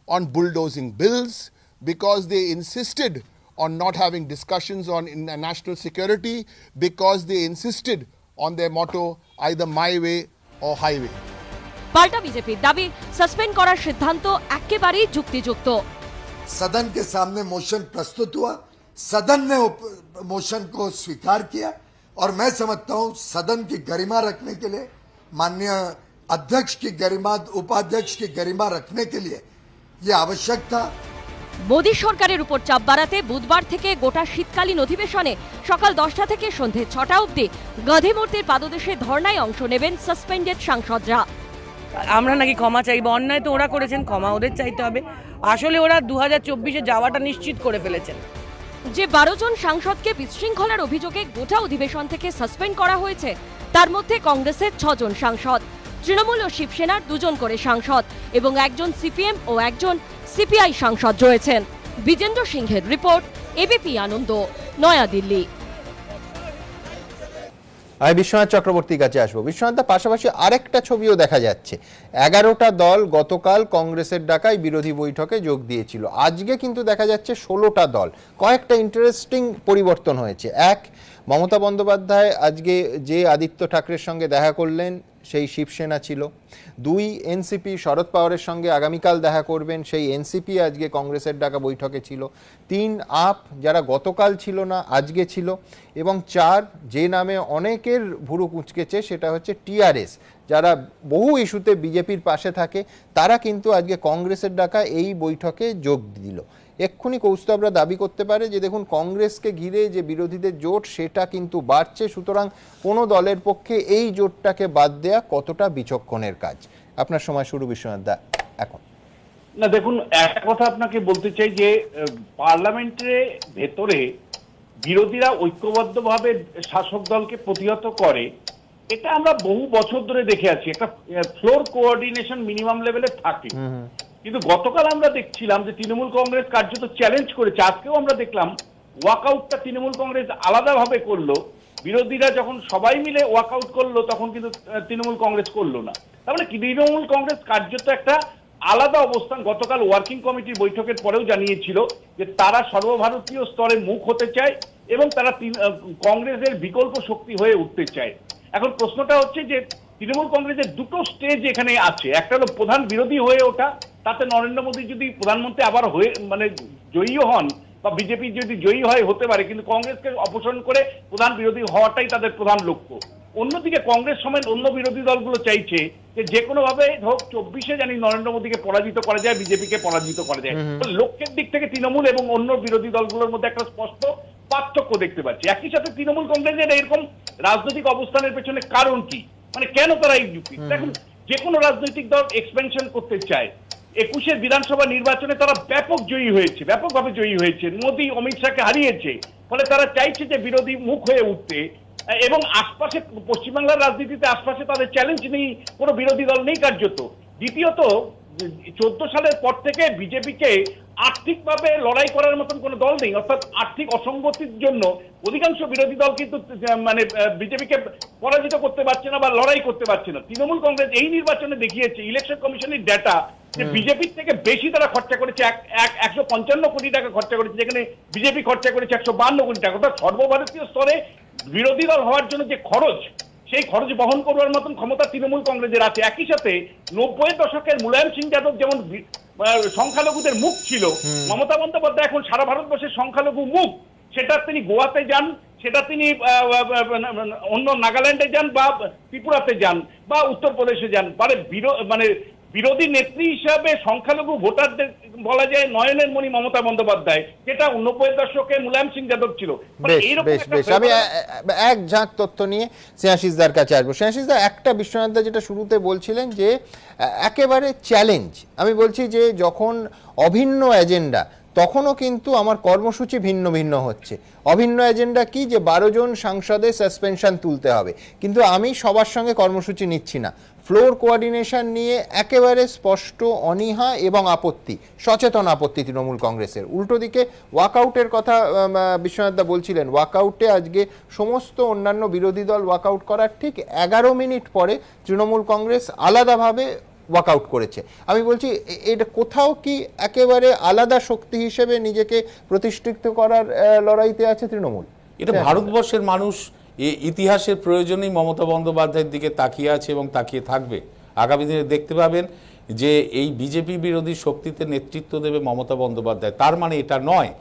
on bulldozing bills, because they insisted on not having discussions on national security, because they insisted on their motto, either my way or highway. পাল্টা বিজেপির দাবি, suspend করার সিদ্ধান্ত একেবারেই যুক্তিযুক্ত। सदन के सामने मोशन प्रस्तुत हुआ, सदन ने मोशन को स्वीकार किया और मैं समझता हूं सदन की गरिमा रखने के लिए, माननीय अध्यक्ष की गरिमा, उपाध्यक्ष की गरिमा रखने के लिए ये आवश्यक था। মোদী সরকারের উপর চাপ বাড়াতে বুধবার থেকে গোটা শীতকালীন অধিবেশনে সকাল 10টা থেকে সন্ধে 6টা অবধি গান্ধী মূর্তির পাদদেশে ধর্নায় অংশ নেবেন সাসপেন্ডেড সাংসদরা। আমরা নাকি ক্ষমা চাইবো? অন্যায় তো ওরা করেছেন, ক্ষমা ওদের চাইতে হবে। আসলে ওরা 2024-এ যাওয়াটা নিশ্চিত করে ফেলেছেন। যে 12 জন সাংসদকে বিশৃঙ্খলার অভিযোগে গোটা অধিবেশন থেকে সাসপেন্ড করা হয়েছে, তার মধ্যে কংগ্রেসের 6 জন সাংসদ, তৃণমূল ও শিবসেনার 2 জন করে সাংসদ এবং একজন সিপিএম ও একজন সিপিআই সাংসদ রয়েছেন। বিজেন্দ্র সিংহের রিপোর্ট, এবিপি আনন্দ, নয়াদিল্লি। আমি বিশ্বনাথ চক্রবর্তীর কাছে আসবো। বিশ্বনাথ, পাশাপাশি আরেকটা ছবিও দেখা যাচ্ছে। 11টা দল গতকাল কংগ্রেসের ডাকায় বিরোধী বৈঠকে যোগ দিয়েছিল, আজকে কিন্তু দেখা যাচ্ছে 16টা দল। কয়েকটা ইন্টারেস্টিং পরিবর্তন হয়েছে। এক, মমতা বন্দ্যোপাধ্যায় আজকে যে আদিত্য ঠাকরের সঙ্গে দেখা করলেন সেই শিবসেনা ছিল। 2, এনসিপি শরদ পাওয়ারের সঙ্গে আগামীকাল দেখা করবেন, সেই এনসিপি আজকে কংগ্রেসের ডাকা বৈঠকে ছিল। 3, আপ, যারা গতকাল ছিল না আজকে ছিল। এবং 4, যে নামে অনেকের ভুরু কুঁচকেছে সেটা হচ্ছে টিআরএস, যারা বহু ইস্যুতে বিজেপির পাশে থাকে, তারা কিন্তু আজকে কংগ্রেসের ডাকা এই বৈঠকে যোগ দিল। এক্ষুনি কৌস্তবরা দাবি করতে পারে যে দেখুন, কংগ্রেসকে ঘিরে যে বিরোধীদের জোট সেটা কিন্তু বাড়ছে, সুতরাং কোনো দলের পক্ষে এই জোটটাকে বাদ দেয়া কতটা বিচক্ষণের কাজ। আপনার সময় শুরু, বিশ্বনাথ দা। এখন না, দেখুন, একটা কথা আপনাকে বলতে চাই যে পার্লামেন্টের ভেতরে বিরোধীরা ঐক্যবদ্ধভাবে শাসক দলকে প্রতিহত করে, এটা আমরা বহু বছর ধরে দেখে আছি। একটা ফ্লোর কোঅর্ডিনেশন মিনিমাম লেভেলে থাকে। কিন্তু গতকাল আমরা দেখছিলাম যে তৃণমূল কংগ্রেস কার্যত চ্যালেঞ্জ করেছে। আজকেও আমরা দেখলাম ওয়াকআউটটা তৃণমূল কংগ্রেস আলাদাভাবে করলো। বিরোধীরা যখন সবাই মিলে ওয়াকআউট করলো তখন কিন্তু তৃণমূল কংগ্রেস করলো না। তার মানে তৃণমূল কংগ্রেস কার্যত একটা আলাদা অবস্থান গতকাল ওয়ার্কিং কমিটির বৈঠকের পরেও জানিয়েছিল যে তারা সর্বভারতীয় স্তরে মুখ হতে চায় এবং তারা কংগ্রেসের বিকল্প শক্তি হয়ে উঠতে চায়। এখন প্রশ্নটা হচ্ছে যে তৃণমূল কংগ্রেসের দুটো স্টেজ এখানে আছে। একটা হলো প্রধান বিরোধী হয়ে ওঠা, তাতে নরেন্দ্র মোদী যদি প্রধানমন্ত্রী আবার হয়ে জয়ীও হন বা বিজেপি যদি জয়ী হয় হতে পারে, কিন্তু কংগ্রেসকে অপসারণ করে প্রধান বিরোধী হওয়াটাই তাদের প্রধান লক্ষ্য। অন্যদিকে কংগ্রেস সমেত অন্য বিরোধী দলগুলো চাইছে যে কোনো ভাবে হোক 24-এ জানি নরেন্দ্র মোদীকে পরাজিত করা যায়, বিজেপিকে পরাজিত করা যায়। লক্ষ্যের দিক থেকে তৃণমূল এবং অন্য বিরোধী দলগুলোর মধ্যে একটা স্পষ্ট পার্থক্য দেখতে পাচ্ছি। একই সাথে তৃণমূল কংগ্রেসের এরকম রাজনৈতিক অবস্থানের পেছনে কারণ কি, মানে কেন তারা এই যুক্তি? দেখুন, যে কোনো রাজনৈতিক দল এক্সপেনশন করতে চায়। 21-এর বিধানসভা নির্বাচনে তারা ব্যাপক জয়ী হয়েছে, ব্যাপকভাবে জয়ী হয়েছে, মোদী অমিত শাহকে হারিয়েছে। ফলে তারা চাইছে যে বিরোধী মুখ হয়ে উঠতে, এবং আশপাশে পশ্চিমবাংলার রাজনীতিতে আশপাশে তাদের চ্যালেঞ্জ নেই, কোনো বিরোধী দল নেই কার্যত। দ্বিতীয়ত, 14 সালের পর থেকে বিজেপিকে আর্থিকভাবে লড়াই করার মতন কোনো দল নেই। অর্থাৎ আর্থিক অসঙ্গতির জন্য অধিকাংশ বিরোধী দল কিন্তু বিজেপিকে পরাজিত করতে পারছে না বা লড়াই করতে পারছে না। তৃণমূল কংগ্রেস এই নির্বাচনে দেখিয়েছে, ইলেকশন কমিশনের ডেটা, যে বিজেপির থেকে বেশি তারা খরচা করেছে, 155 কোটি টাকা খরচা করেছে, যেখানে বিজেপি খরচা করেছে 152 কোটি টাকা। অর্থাৎ সর্বভারতীয় স্তরে বিরোধী দল হওয়ার জন্য যে খরচ, সেই খরচ বহন করবার মতন ক্ষমতা তৃণমূল কংগ্রেসের আছে। একই সাথে 90-এর দশকের মুলায়ম সিং যাদব যেমন সংখ্যালঘুদের মুখ ছিল, মমতা বন্দ্যোপাধ্যায় এখন সারা ভারতবর্ষের সংখ্যালঘু মুখ। সেটা তিনি গোয়াতে যান, সেটা তিনি অন্য নাগাল্যান্ডে যান বা ত্রিপুরাতে যান বা উত্তরপ্রদেশে যান, মানে বিরোধী নেত্রী হিসাবে সংখ্যালঘু ভোটারদের বলা যায় নয়নের মণি মমতা বন্দ্যোপাধ্যায়, যেটা 90-এর দশকে মুলায়ম সিং যাদব ছিল। আমি এক ঝাঁক তথ্য নিয়ে স্নেহাশিসদার কাছে আসবো। স্নেহাশিসদা, একটা বিশ্বনাথদা যেটা শুরুতে বলছিলেন যে একেবারে চ্যালেঞ্জ, আমি বলছি যে যখন অভিন্ন এজেন্ডা তখনও কিন্তু আমার কর্মসূচি ভিন্ন ভিন্ন হচ্ছে। অভিন্ন এজেন্ডা কি, যে 12 জন সাংসদের সাসপেনশন তুলতে হবে, কিন্তু আমি সবার সঙ্গে কর্মসূচি নিচ্ছি না। ফ্লোর কোঅর্ডিনেশন নিয়ে একেবারে স্পষ্ট অনীহা এবং আপত্তি, সচেতন আপত্তি তৃণমূল কংগ্রেসের। উল্টো দিকে ওয়াকআউটের কথা বিশ্বনাথদা বলছিলেন, ওয়াকআউটে আজকে সমস্ত অন্যান্য বিরোধী দল ওয়াকআউট করার ঠিক 11 মিনিট পরে তৃণমূল কংগ্রেস আলাদাভাবে ওয়াকআউট করেছে। আমি বলছি এটা কোথাও কি একেবারে আলাদা শক্তি হিসেবে নিজেকে প্রতিষ্ঠিত করার লড়াইতে আছে তৃণমূল? এটা ভারতবর্ষের মানুষ ইতিহাসের প্রয়োজনেই মমতা বন্দ্যোপাধ্যায়ের দিকে তাকিয়ে আছে এবং তাকিয়ে থাকবে। আগামী দিনে দেখতে পাবেন যে এই বিজেপি বিরোধী শক্তিতে নেতৃত্ব দেবে মমতা বন্দ্যোপাধ্যায়। তার মানে এটা নয়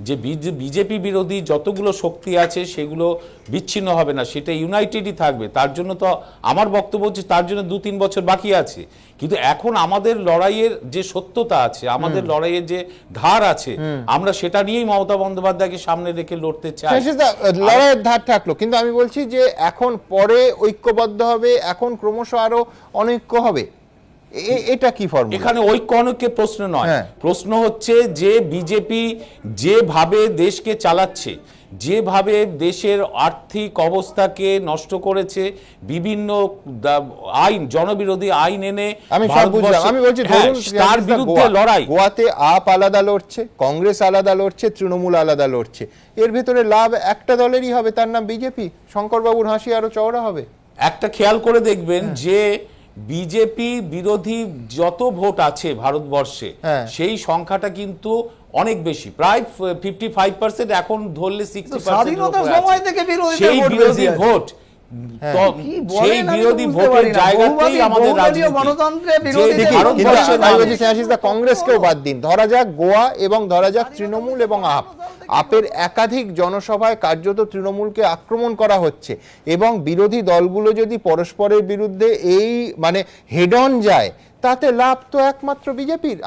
যে বিজেপি বিরোধী যতগুলো শক্তি আছে সেগুলো বিচ্ছিন্ন হবে না, সেটা ইউনাইটেডই থাকবে। তার জন্য তো আমার বক্তব্য হচ্ছে তার জন্য 2-3 বছর বাকি আছে, কিন্তু এখন আমাদের লড়াইয়ের যে সত্যতা আছে, আমাদের লড়াইয়ের যে ধার আছে, আমরা সেটা নিয়েই মমতা বন্দ্যোপাধ্যায়কে সামনে রেখে লড়তে চাই। লড়াইয়ের ধার থাকলো, কিন্তু আমি বলছি যে এখন পরে ঐক্যবদ্ধ হবে, এখন ক্রমশ আরো অনৈক্য হবে, এটা কি ফর্মুলা? এখানে ঐক্য অনৈক্যের প্রশ্ন নয়, প্রশ্ন হচ্ছে যে বিজেপি যেভাবে দেশকে চালাচ্ছে, যেভাবে দেশের আর্থিক অবস্থাকে নষ্ট করেছে, বিভিন্ন আইন, জনবিরোধী আইন এনে, আমি বলছি তার বিরুদ্ধে লড়াই। গোয়াতে আপ আলাদা লড়ছে, কংগ্রেস আলাদা লড়ছে, তৃণমূল আলাদা লড়ছে, এর ভিতরে লাভ একটা দলেরই হবে, তার নাম বিজেপি। শঙ্করবাবুর হাসি আরো চওড়া হবে। একটা খেয়াল করে দেখবেন যে বিজেপি বিরোধী যত ভোট আছে ভারতবর্ষে, সেই সংখ্যাটা কিন্তু অনেক বেশি, প্রায় 55%, এখন ধরলে 60%। সেই বিরোধী ভোট, সেই বিরোধী ভোটের জায়গাতেই আমাদের কংগ্রেসকেও বাদ দিন, ধরা যাক গোয়া এবং ধরা যাক তৃণমূল এবং আপের একাধিক জনসভায় কার্যত তৃণমূলকে আক্রমণ করা হচ্ছে, এবং বিরোধী দলগুলো যদি পরস্পরের বিরুদ্ধে এই মানে হেড অন যায়, তাতে লাভ তো একমাত্র বিজেপির।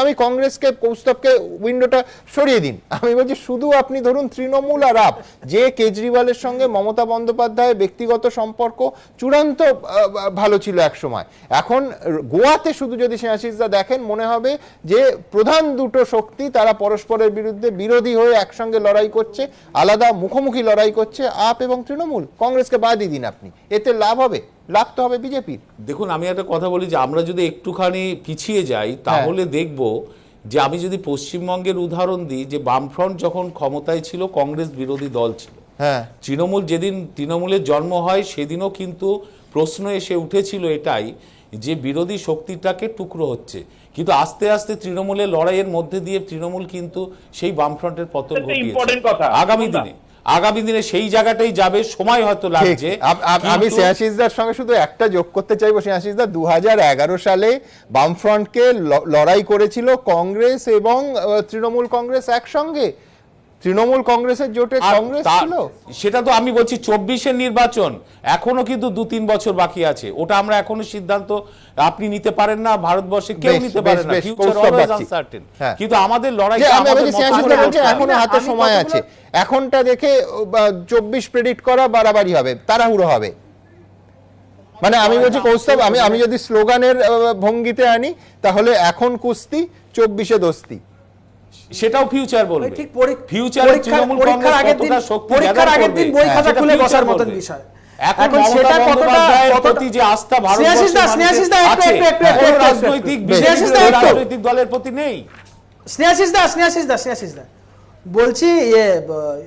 আমি কংগ্রেসকে, কৌস্তবকে উইন্ডোটা সরিয়ে দিন, আমি বলছি শুধু আপনি ধরুন তৃণমূল আর আপ, যে কেজরিওয়ালের সঙ্গে মমতা বন্দ্যোপাধ্যায়ের ব্যক্তিগত সম্পর্ক চূড়ান্ত ভালো ছিল এক সময়, এখন গোয়াতে শুধু যদি স্নেহাশিসদা দেখেন, মনে হবে যে প্রধান দুটো শক্তি তারা পরস্পরের বিরুদ্ধে বিরোধী হয়ে একসঙ্গে লড়াই করছে, আলাদা মুখোমুখি লড়াই করছে আপ এবং তৃণমূল। কংগ্রেসকে বাদই দিন আপনি, এতে লাভ হবে, লাভ তো হবে বিজেপির। দেখুন, আমি একটা কথা বলি যে আমরা যদি একটুখানি পিছিয়ে যাই তাহলে দেখব যে, আমি যদি পশ্চিমবঙ্গের উদাহরণ দিই, যে বামফ্রন্ট যখন ক্ষমতায় ছিল কংগ্রেস বিরোধী দল ছিল, তৃণমূল যেদিন তৃণমূলের জন্ম হয় সেদিনও কিন্তু প্রশ্ন এসে উঠেছিল এটাই যে বিরোধী শক্তিটাকে টুকরো হচ্ছে, কিন্তু আস্তে আস্তে তৃণমূলের লড়াইয়ের মধ্যে দিয়ে তৃণমূল কিন্তু সেই বামফ্রন্টের পতন ঘটিয়েছে। আগামী দিনে সেই জায়গাটাই যাবে, সময় হয়তো লাগছে। আমি স্নেহাশিসদার সঙ্গে শুধু একটা যোগ করতে চাইবো। স্নেহাশিসদা, 2011 সালে বামফ্রন্টকে লড়াই করেছিল কংগ্রেস এবং তৃণমূল কংগ্রেস একসঙ্গে, তৃণমূল কংগ্রেসের জোটে কংগ্রেস ছিল। সেটা তো আমি বলছি 24-এর নির্বাচন, এখনো কিন্তু 2-3 বছর বাকি আছে, ওটা আমরা এখনো সিদ্ধান্ত আপনি নিতে পারেন না, ভারতবর্ষে কেউ নিতে পারে না, ফিউচার অলওয়েজ আনসার্টেন। কিন্তু আমাদের লড়াই এখনো হাতে সময় আছে, এখনটা দেখে 24 প্রেডিক্ট করা বাড়াবাড়ি হবে, তাড়াহুড়ো হবে। মানে আমি বলছি কৌস্তব, আমি যদি স্লোগানের ভঙ্গিতে আনি, তাহলে এখন কুস্তি, 24-এ দোস্তি, সেটাও ফিউচার বলবে। ঠিক পরীক্ষার আগের দিন বই খাতা খুলে বসার মতন বিষয়। এখন সেটা কতটা যে আস্থা রাজনৈতিক দলের প্রতি নেই। স্নেহাশিসদা বলছি,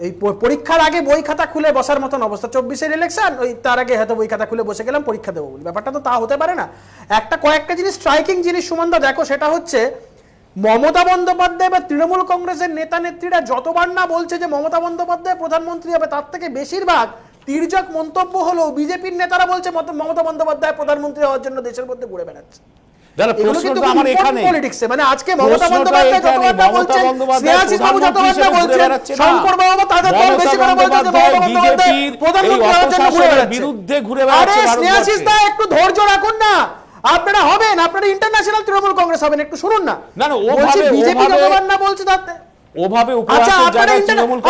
এই পরীক্ষার আগে বই খাতা খুলে বসার মতন অবস্থা, 24-এর ইলেকশন, ওই তার আগে হয়তো বই খাতা খুলে বসে গেলাম পরীক্ষা দেবো বলে, ব্যাপারটা তো তা হতে পারে না। কয়েকটা জিনিস, স্ট্রাইকিং জিনিস সুমনদা দেখো, সেটা হচ্ছে মমতা বন্দ্যোপাধ্যায় বা তৃণমূল কংগ্রেসের নেতা নেত্রীরা যতবার না বলছে যে মমতা বন্দ্যোপাধ্যায় প্রধানমন্ত্রী হবে, তার থেকে বেশিরভাগ তির্যক মন্তব্য হলো বিজেপির নেতারা বলছে মমতা বন্দ্যোপাধ্যায় প্রধানমন্ত্রী হওয়ার জন্য দেশের মধ্যে ঘুরে বেড়াচ্ছে। দাদা প্রশ্নটা আমার এখানে পলিটিক্সে, মানে আজকে মমতা বন্দ্যোপাধ্যায় যতবার বলছেন, স্নেহাশিস বাবু যতবার বলছেন, শঙ্কর বাবু তাদের দল বেশি করে বলছেন যে মমতা বন্দ্যোপাধ্যায় প্রধানমন্ত্রী হওয়ার জন্য ঘুরে বেড়াচ্ছে, বিরুদ্ধে ঘুরে বেড়াচ্ছে। আরে স্নেহাশিস দা একটু ধৈর্য রাখুন না, আপনারা হবেন, আপনারা ইন্টারন্যাশনাল তৃণমূল কংগ্রেস হবেন, একটু শুনুন না। না না ওভাবে বিজেপি যতবার না বলছে তাতে ওভাবে আচ্ছা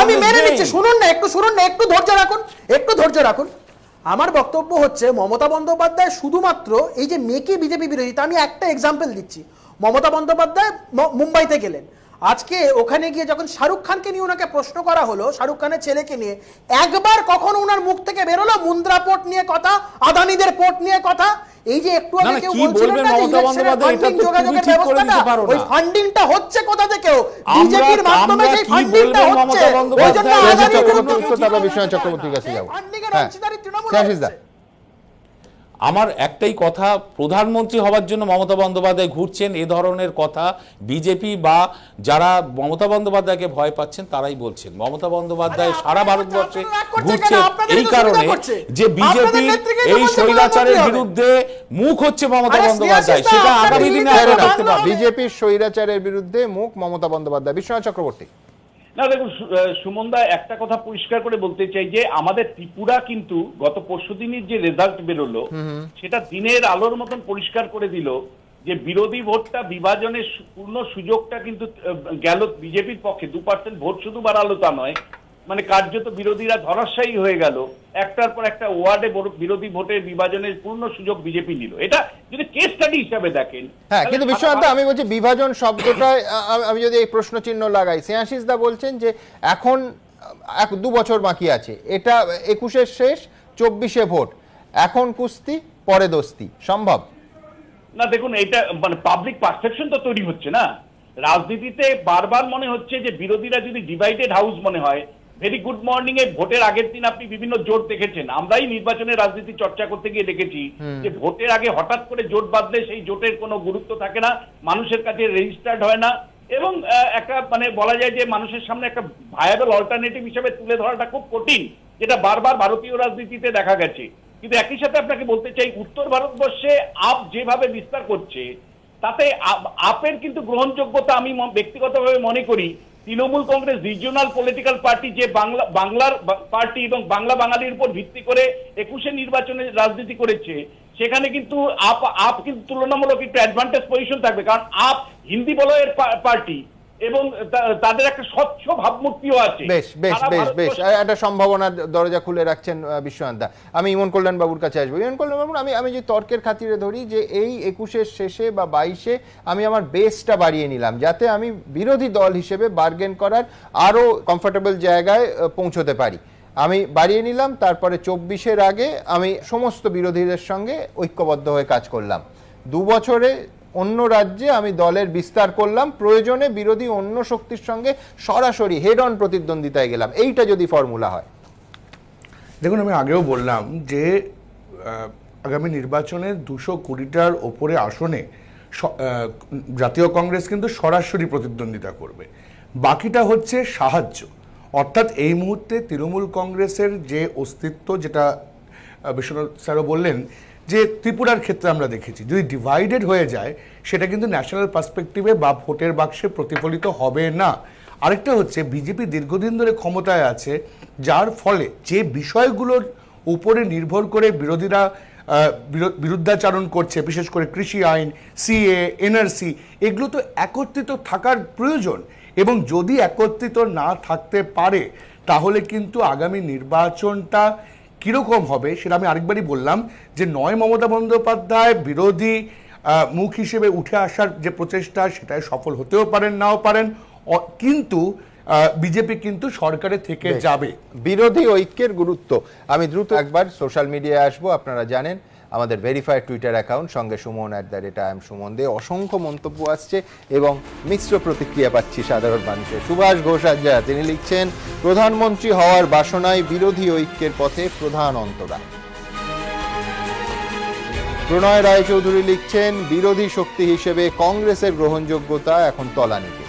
আমি মেনে নিচ্ছি, শুনুন না, একটু শুনুন না, একটু ধৈর্য রাখুন, একটু ধৈর্য রাখুন। আমার বক্তব্য হচ্ছে মমতা বন্দ্যোপাধ্যায় শুধুমাত্র এই যে মেকি বিজেপি বিরোধিতা, আমি একটা এক্সাম্পল দিচ্ছি। মমতা বন্দ্যোপাধ্যায় মুম্বাইতে গেলেন, আজকে ওখানে গিয়ে যখন শাহরুখ খানকে নিয়ে ওনাকে প্রশ্ন করা হলো, শাহরুখ খানের ছেলেকে নিয়ে, একবার কখনো ওনার মুখ থেকে বেরোলো মুন্দ্রা পোর্ট নিয়ে কথা, আদানিদের পোর্ট নিয়ে কথা? এই যে একটু আগে কেউ বলছিলেন না যে ইলেকশনের ফান্ডিং যোগাযোগের ব্যবস্থাটা, ওই ফান্ডিংটা হচ্ছে কোথা থেকে? বিজেপির মাধ্যমে সেই ফান্ডিংটা হচ্ছে। ওইজন্য আদানি তারপর বিশ্বনাথ চক্রবর্তীর কাছে যাব। ফান্ডিংয়ের অংশীদারি তৃণমূল হচ্ছে। আমার একটাই কথা, প্রধানমন্ত্রী হওয়ার জন্য মমতা বন্দ্যোপাধ্যায় ঘুরছেন, এ ধরনের কথা বিজেপি বা যারা মমতা বন্দ্যোপাধ্যায়কে ভয় পাচ্ছেন তারাই বলছেন। মমতা বন্দ্যোপাধ্যায় সারা ভারতবর্ষে ঘুরছেন এই কারণে যে বিজেপির এই স্বৈরাচারের বিরুদ্ধে মুখ হচ্ছে মমতা বন্দ্যোপাধ্যায়, সেটা আগামী দিনে বিজেপির স্বৈরাচারের বিরুদ্ধে মুখ মমতা বন্দ্যোপাধ্যায়। বিশ্বনাথ চক্রবর্তী। না দেখুন সুমনদা, একটা কথা পরিষ্কার করে বলতে চাই যে আমাদের ত্রিপুরা কিন্তু গত পরশুদিনের যে রেজাল্ট বেরোলো সেটা দিনের আলোর মতন পরিষ্কার করে দিল যে বিরোধী ভোটটা বিভাজনের পূর্ণ সুযোগটা কিন্তু গেল বিজেপির পক্ষে। 2% ভোট শুধু বাড়ালো তা নয়, মানে কার্যত বিরোধীরা ধরাশায়ী হয়ে গেল, একটার পর একটা ওয়ার্ডে বিরোধী ভোটের বিভাজনের পূর্ণ সুযোগ বিজেপি নিল। এটা যদি কেস স্টাডি হিসাবে দেখেন। হ্যাঁ, কিন্তু বিশ্বনাথ আমি বলছি বিভাজন শব্দটা আমি যদি এই প্রশ্ন চিহ্ন লাগাই, স্নেহাশিস দা বলছেন যে এখন 2 বছর বাকি আছে, এটা 21-এর শেষ, 24-এ ভোট, এখন কুস্তি পরে দোস্তি, সম্ভব না? দেখুন এটা মানে পাবলিক পারসেপশন তো তৈরি হচ্ছে না। রাজনীতিতে বারবার মনে হচ্ছে যে বিরোধীরা যদি ডিভাইডেড হাউস মনে হয়। ভেরি গুড মর্নিং এ ভোটের আগের দিন আপনি বিভিন্ন জোট দেখেছেন, আমরাই নির্বাচনের রাজনীতি চর্চা করতে গিয়ে দেখেছি যে ভোটের আগে হঠাৎ করে জোট বাঁধলে সেই জোটের কোনো গুরুত্ব থাকে না, মানুষের কাছে রেজিস্টার্ড হয় না, এবং একটা মানে বলা যায় যে মানুষের সামনে একটা ভায়াবল অল্টারনেটিভ হিসেবে তুলে ধরাটা খুব কঠিন, যেটা বারবার ভারতীয় রাজনীতিতে দেখা গেছে। কিন্তু একই সাথে আপনাকে বলতে চাই, উত্তর ভারতবর্ষে আপ যেভাবে বিস্তার করছে তাতে আপের কিন্তু গ্রহণযোগ্যতা আমি ব্যক্তিগতভাবে মনে করি Trinamool Congress regional political party যে বাংলার পার্টি এবং বাংলা বাঙালির উপর ভিত্তি করে 21-এ নির্বাচনে রাজনীতি করেছে, সেখানে কিন্তু আপ কিন্তু তুলনামূলক একটু অ্যাডভান্টেজ পজিশন থাকবে, কারণ আপ হিন্দি বলয়ের পার্টি এবং তাদের একটা স্বচ্ছ ভাবমূর্তিও আছে। বেশ বেশ বেশ বেশ একটা সম্ভাবনার দরজা খুলে রাখছেন বিশ্বনাথ দা। আমি ইমন কল্যাণ বাবুর কাছে আসবো। ইমন কল্যাণ বাবু, আমি যে তর্কের খাতিরে ধরি যে এই 21-এর শেষে বা 22-এ আমি আমার বেসটা বাড়িয়ে নিলাম, যাতে আমি বিরোধী দল হিসেবে বার্গেন করার আরো কমফোর্টেবল জায়গায় পৌঁছতে পারি, আমি বাড়িয়ে নিলাম। তারপরে 24-এর আগে আমি সমস্ত বিরোধীদের সঙ্গে ঐক্যবদ্ধ হয়ে কাজ করলাম। 2 বছরে অন্য রাজ্যে আমি দলের বিস্তার করলাম, প্রয়োজনে বিরোধী অন্য শক্তির সঙ্গে সরাসরি হেড অন প্রতিদ্বন্দ্বিতায় গেলাম। এইটা যদি ফর্মুলা হয়। দেখুন, আমি আগেও বললাম যে আগামী নির্বাচনের 220টার ওপরে আসনে জাতীয় কংগ্রেস কিন্তু সরাসরি প্রতিদ্বন্দ্বিতা করবে, বাকিটা হচ্ছে সাহায্য। অর্থাৎ এই মুহূর্তে তৃণমূল কংগ্রেসের যে অস্তিত্ব, যেটা বিশ্বনাথ স্যারও বললেন যে ত্রিপুরার ক্ষেত্রে আমরা দেখেছি, যদি ডিভাইডেড হয়ে যায় সেটা কিন্তু ন্যাশনাল পার্সপেক্টিভে বা ভোটের বাক্সে প্রতিফলিত হবে না। আরেকটা হচ্ছে বিজেপি দীর্ঘদিন ধরে ক্ষমতায় আছে, যার ফলে যে বিষয়গুলোর উপরে নির্ভর করে বিরোধীরা বিরুদ্ধাচারণ করছে, বিশেষ করে কৃষি আইন, সিএ, এনআরসি, এগুলো তো একত্রিত থাকার প্রয়োজন, এবং যদি একত্রিত না থাকতে পারে তাহলে কিন্তু আগামী নির্বাচনটা কীরকম হবে সেটা আমি আরেকবারই বললাম যে নয় মমতা বন্দ্যোপাধ্যায় বিরোধী মুখ হিসেবে উঠে আসার যে প্রচেষ্টা সেটাই সফল হতেও পারেন, নাও পারেন, কিন্তু বিজেপি কিন্তু সরকারে থেকে যাবে। বিরোধী ঐক্যের গুরুত্ব আমি দ্রুত একবার সোশ্যাল মিডিয়ায় আসবো। আপনারা জানেন আমাদের ভেরিফাইড টুইটার অ্যাকাউন্ট, সঙ্গে সুমন @IM সুমন দে। অসংখ্য মন্তব্য আসছে এবং মিশ্র প্রতিক্রিয়া পাচ্ছি সাধারণ মানুষের। সুভাষ ঘোষ আজ্জা তিনি লিখছেন, প্রধানমন্ত্রী হওয়ার বাসনায় বিরোধী ঐক্যের পথে প্রধান অন্তরা। প্রণয় রায়চৌধুরী লিখছেন, বিরোধী শক্তি হিসেবে কংগ্রেসের গ্রহণযোগ্যতা এখন তলানিতে।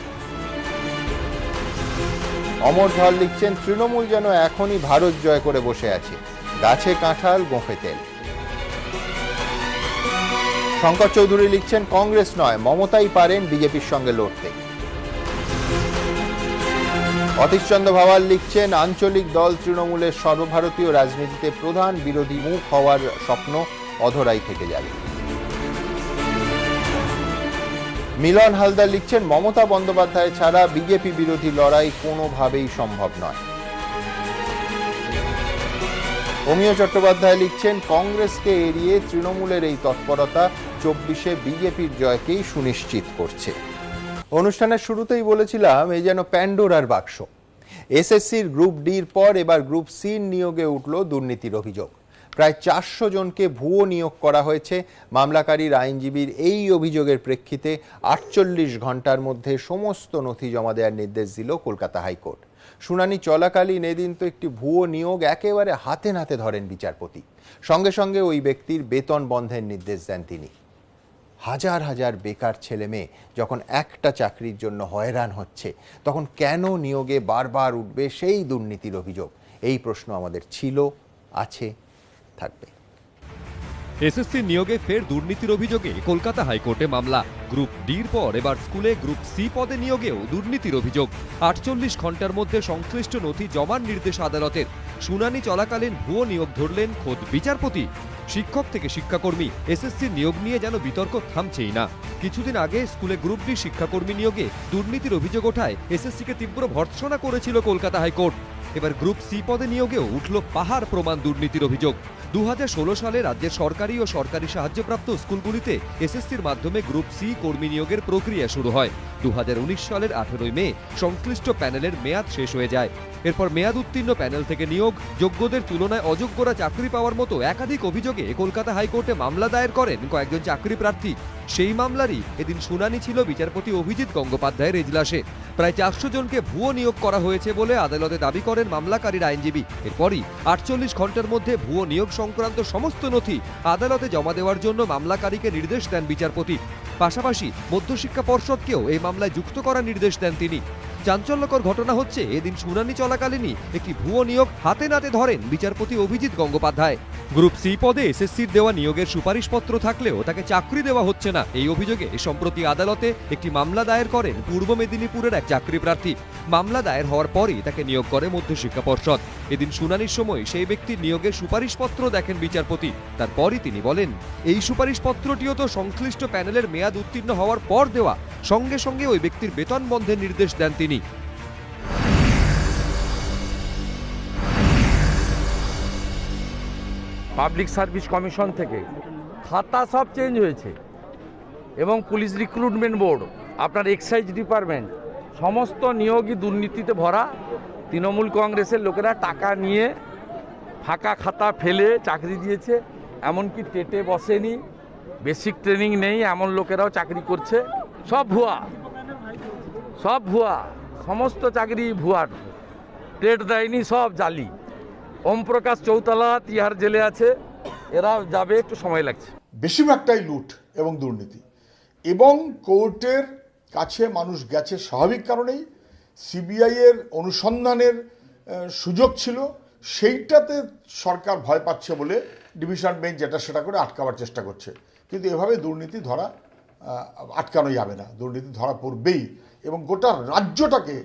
অমর ধর লিখছেন, তৃণমূল যেন এখনই ভারত জয় করে বসে আছে, গাছে কাঁঠাল গোঁফে তেল। শঙ্কর চৌধুরী লিখছেন, কংগ্রেস নয় মমতাই পারেন বিজেপির সঙ্গে লড়তে। অতীশচন্দ্র ভাওয়াল লিখছেন, আঞ্চলিক দল তৃণমূলের সর্বভারতীয় রাজনীতিতে প্রধান বিরোধী মুখ হওয়ার স্বপ্ন অধরাই থেকে যাবে। মিলন হালদার লিখছেন, মমতা বন্দ্যোপাধ্যায় ছাড়া বিজেপি বিরোধী লড়াই কোনোভাবেই সম্ভব নয়। অমিয় চট্টোপাধ্যায় লিখছেন, কংগ্রেসকে এড়িয়ে তৃণমূলের এই তৎপরতা 24-এ বিজেপির জয়কেই সুনিশ্চিত করছে। অনুষ্ঠানের শুরুতেই বলেছিলাম, এই যেন প্যান্ডোরার বাক্স। এসএসসির গ্রুপ ডির পর এবার গ্রুপ সির নিয়োগে উঠল দুর্নীতির অভিযোগ। প্রায় 400 জনকে ভুয়ো নিয়োগ করা হয়েছে। মামলাকারীর আইনজীবীর এই অভিযোগের প্রেক্ষিতে 48 ঘন্টার মধ্যে সমস্ত নথি জমা দেওয়ার নির্দেশ দিল কলকাতা হাইকোর্ট। শুনানি চলাকালীন এদিন তো একটি ভুয়ো নিয়োগ একেবারে হাতে নাতে ধরেন বিচারপতি। সঙ্গে সঙ্গে ওই ব্যক্তির বেতন বন্ধের নির্দেশ দেন তিনি। হাজার হাজার বেকার ছেলে মেয়ে যখন একটা চাকরির জন্য হয়রান হচ্ছে, তখন কেন নিয়োগে বারবার উঠবে সেই দুর্নীতির অভিযোগ? এই প্রশ্ন আমাদের ছিল, আছে, থাকবে। এসএসসি নিয়োগে ফের দুর্নীতির অভিযোগে কলকাতা হাইকোর্টে মামলা। গ্রুপ ডির পর এবার স্কুলে গ্রুপ সি পদে নিয়োগেও দুর্নীতির অভিযোগ। 48 ঘন্টার মধ্যে সংশ্লিষ্ট নথি জমার নির্দেশ আদালতের। শুনানি চলাকালীন ভুয়ো নিয়োগ ধরলেন খোদ বিচারপতি। শিক্ষক থেকে শিক্ষাকর্মী, এসএসসি নিয়োগ নিয়ে যেন বিতর্ক থামছেই না। কিছুদিন আগে স্কুলে গ্রুপ ডি শিক্ষাকর্মী নিয়োগে দুর্নীতির অভিযোগ ওঠায় এসএসসিকে তীব্র ভর্ৎসনা করেছিল কলকাতা হাইকোর্ট। এবার গ্রুপ সি পদে নিয়োগেও উঠল পাহাড় প্রমাণ দুর্নীতির অভিযোগ। 2016 সালে রাজ্যের সরকারি ও সরকারি সাহায্যপ্রাপ্ত স্কুলগুলিতে এসএসসির মাধ্যমে গ্রুপ সি কর্মী নিয়োগের প্রক্রিয়া শুরু হয়। 2019 সালের 18 মে সংশ্লিষ্ট প্যানেলের মেয়াদ শেষ হয়ে যায়। এরপর মেয়াদ উত্তীর্ণ প্যানেল থেকে নিয়োগ, যোগ্যদের তুলনায় অযোগ্যরা চাকরি পাওয়ার মতো একাধিক অভিযোগে কলকাতা হাইকোর্টে মামলা দায়ের করেন কয়েকজন চাকরি প্রার্থী। সেই মামলারই এদিন শুনানি ছিল বিচারপতি অভিজিৎ গঙ্গোপাধ্যায়ের এজলাসে। প্রায় 400 জনকে ভুয়ো নিয়োগ করা হয়েছে বলে আদালতে দাবি করেন মামলাকারীর আইনজীবী। এরপরই 48 ঘন্টার মধ্যে ভুয়ো নিয়োগ সংক্রান্ত সমস্ত নথি আদালতে জমা দেওয়ার জন্য মামলাকারীকে নির্দেশ দেন বিচারপতি। পাশাপাশি মধ্যশিক্ষা পর্ষদকেও এই মামলায় যুক্ত করার নির্দেশ দেন তিনি। চাঞ্চল্যকর ঘটনা হচ্ছে, এদিন শুনানি চলাকালীনই একটি ভুয়ো নিয়োগ হাতে নাতে ধরেন বিচারপতি অভিজিৎ গঙ্গোপাধ্যায়। গ্রুপ সি পদে এসএসসির দেওয়া নিয়োগের সুপারিশপত্র থাকলেও তাকে চাকরি দেওয়া হচ্ছে না। এই অভিযোগে সম্প্রতি আদালতে একটি মামলা দায়ের করেন পূর্ব মেদিনীপুরের এক চাকরি প্রার্থী। মামলা দায়ের হওয়ার পরই তাকে নিয়োগ করে মধ্যশিক্ষা পর্ষদ। এদিন শুনানির সময় সেই ব্যক্তির নিয়োগের সুপারিশপত্র দেখেন বিচারপতি। তারপরই তিনি বলেন, এই সুপারিশপত্রটিও তো সংশ্লিষ্ট প্যানেলের মেয়াদ উত্তীর্ণ হওয়ার পর দেওয়া। সঙ্গে সঙ্গে ওই ব্যক্তির বেতন বন্ধের নির্দেশ দেন তিনি। পাবলিক সার্ভিস কমিশন থেকে খাতা সব চেঞ্জ হয়েছে এবং পুলিশ রিক্রুটমেন্ট বোর্ড, আপনার এক্সাইজ ডিপার্টমেন্ট, সমস্ত নিয়োগই দুর্নীতিতে ভরা। তৃণমূল কংগ্রেসের লোকেরা টাকা নিয়ে ফাঁকা খাতা ফেলে চাকরি দিয়েছে। এমনকি টেটে বসেনি, বেসিক ট্রেনিং নেই এমন লোকেরাও চাকরি করছে। সব ভুয়া, সব ভুয়া, সমস্ত চাকরি ভুয়া। টেট দেয়নি, সব জালি। ওম প্রকাশ চৌতালা তিহার জেলে আছে, এরা যাবে, একটু সময় লাগছে। বেশিরভাগটাই লুট এবং দুর্নীতি, এবং কোর্টের কাছে মানুষ গেছে স্বাভাবিক কারণেই। সিবিআই এর অনুসন্ধানের সুযোগ ছিল, সেইটাতে সরকার ভয় পাচ্ছে বলে ডিভিশন বেঞ্চ যেটা সেটা করে আটকাবার চেষ্টা করছে। কিন্তু এভাবে দুর্নীতি ধরা আটকানো যাবে না, দুর্নীতি ধরা পড়বেই। এবং গোটা রাজ্যটাকে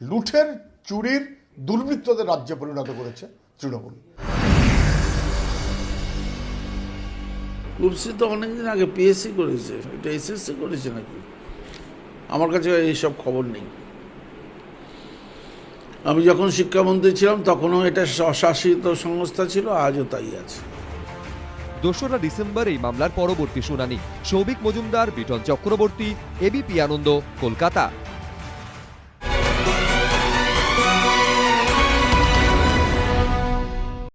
লুঠের, চুরির, দুর্বৃত্তদের রাজ্যে পরিণত করেছে তৃণমূল। গ্রুপ সি তো অনেকদিন আগে পিএসসি করেছে, এটা এসএসসি করেছে নাকি? আমার কাছে এইসব খবর নেই। আমি যখন শিক্ষামন্ত্রী ছিলাম তখনও এটা স্বশাসিত সংস্থা ছিল, আজও তাই আছে। 2রা ডিসেম্বর এই মামলার পরবর্তী শুনানি। সৌভিক মজুমদার, বিটন চক্রবর্তী, এবিপি আনন্দ, কলকাতা।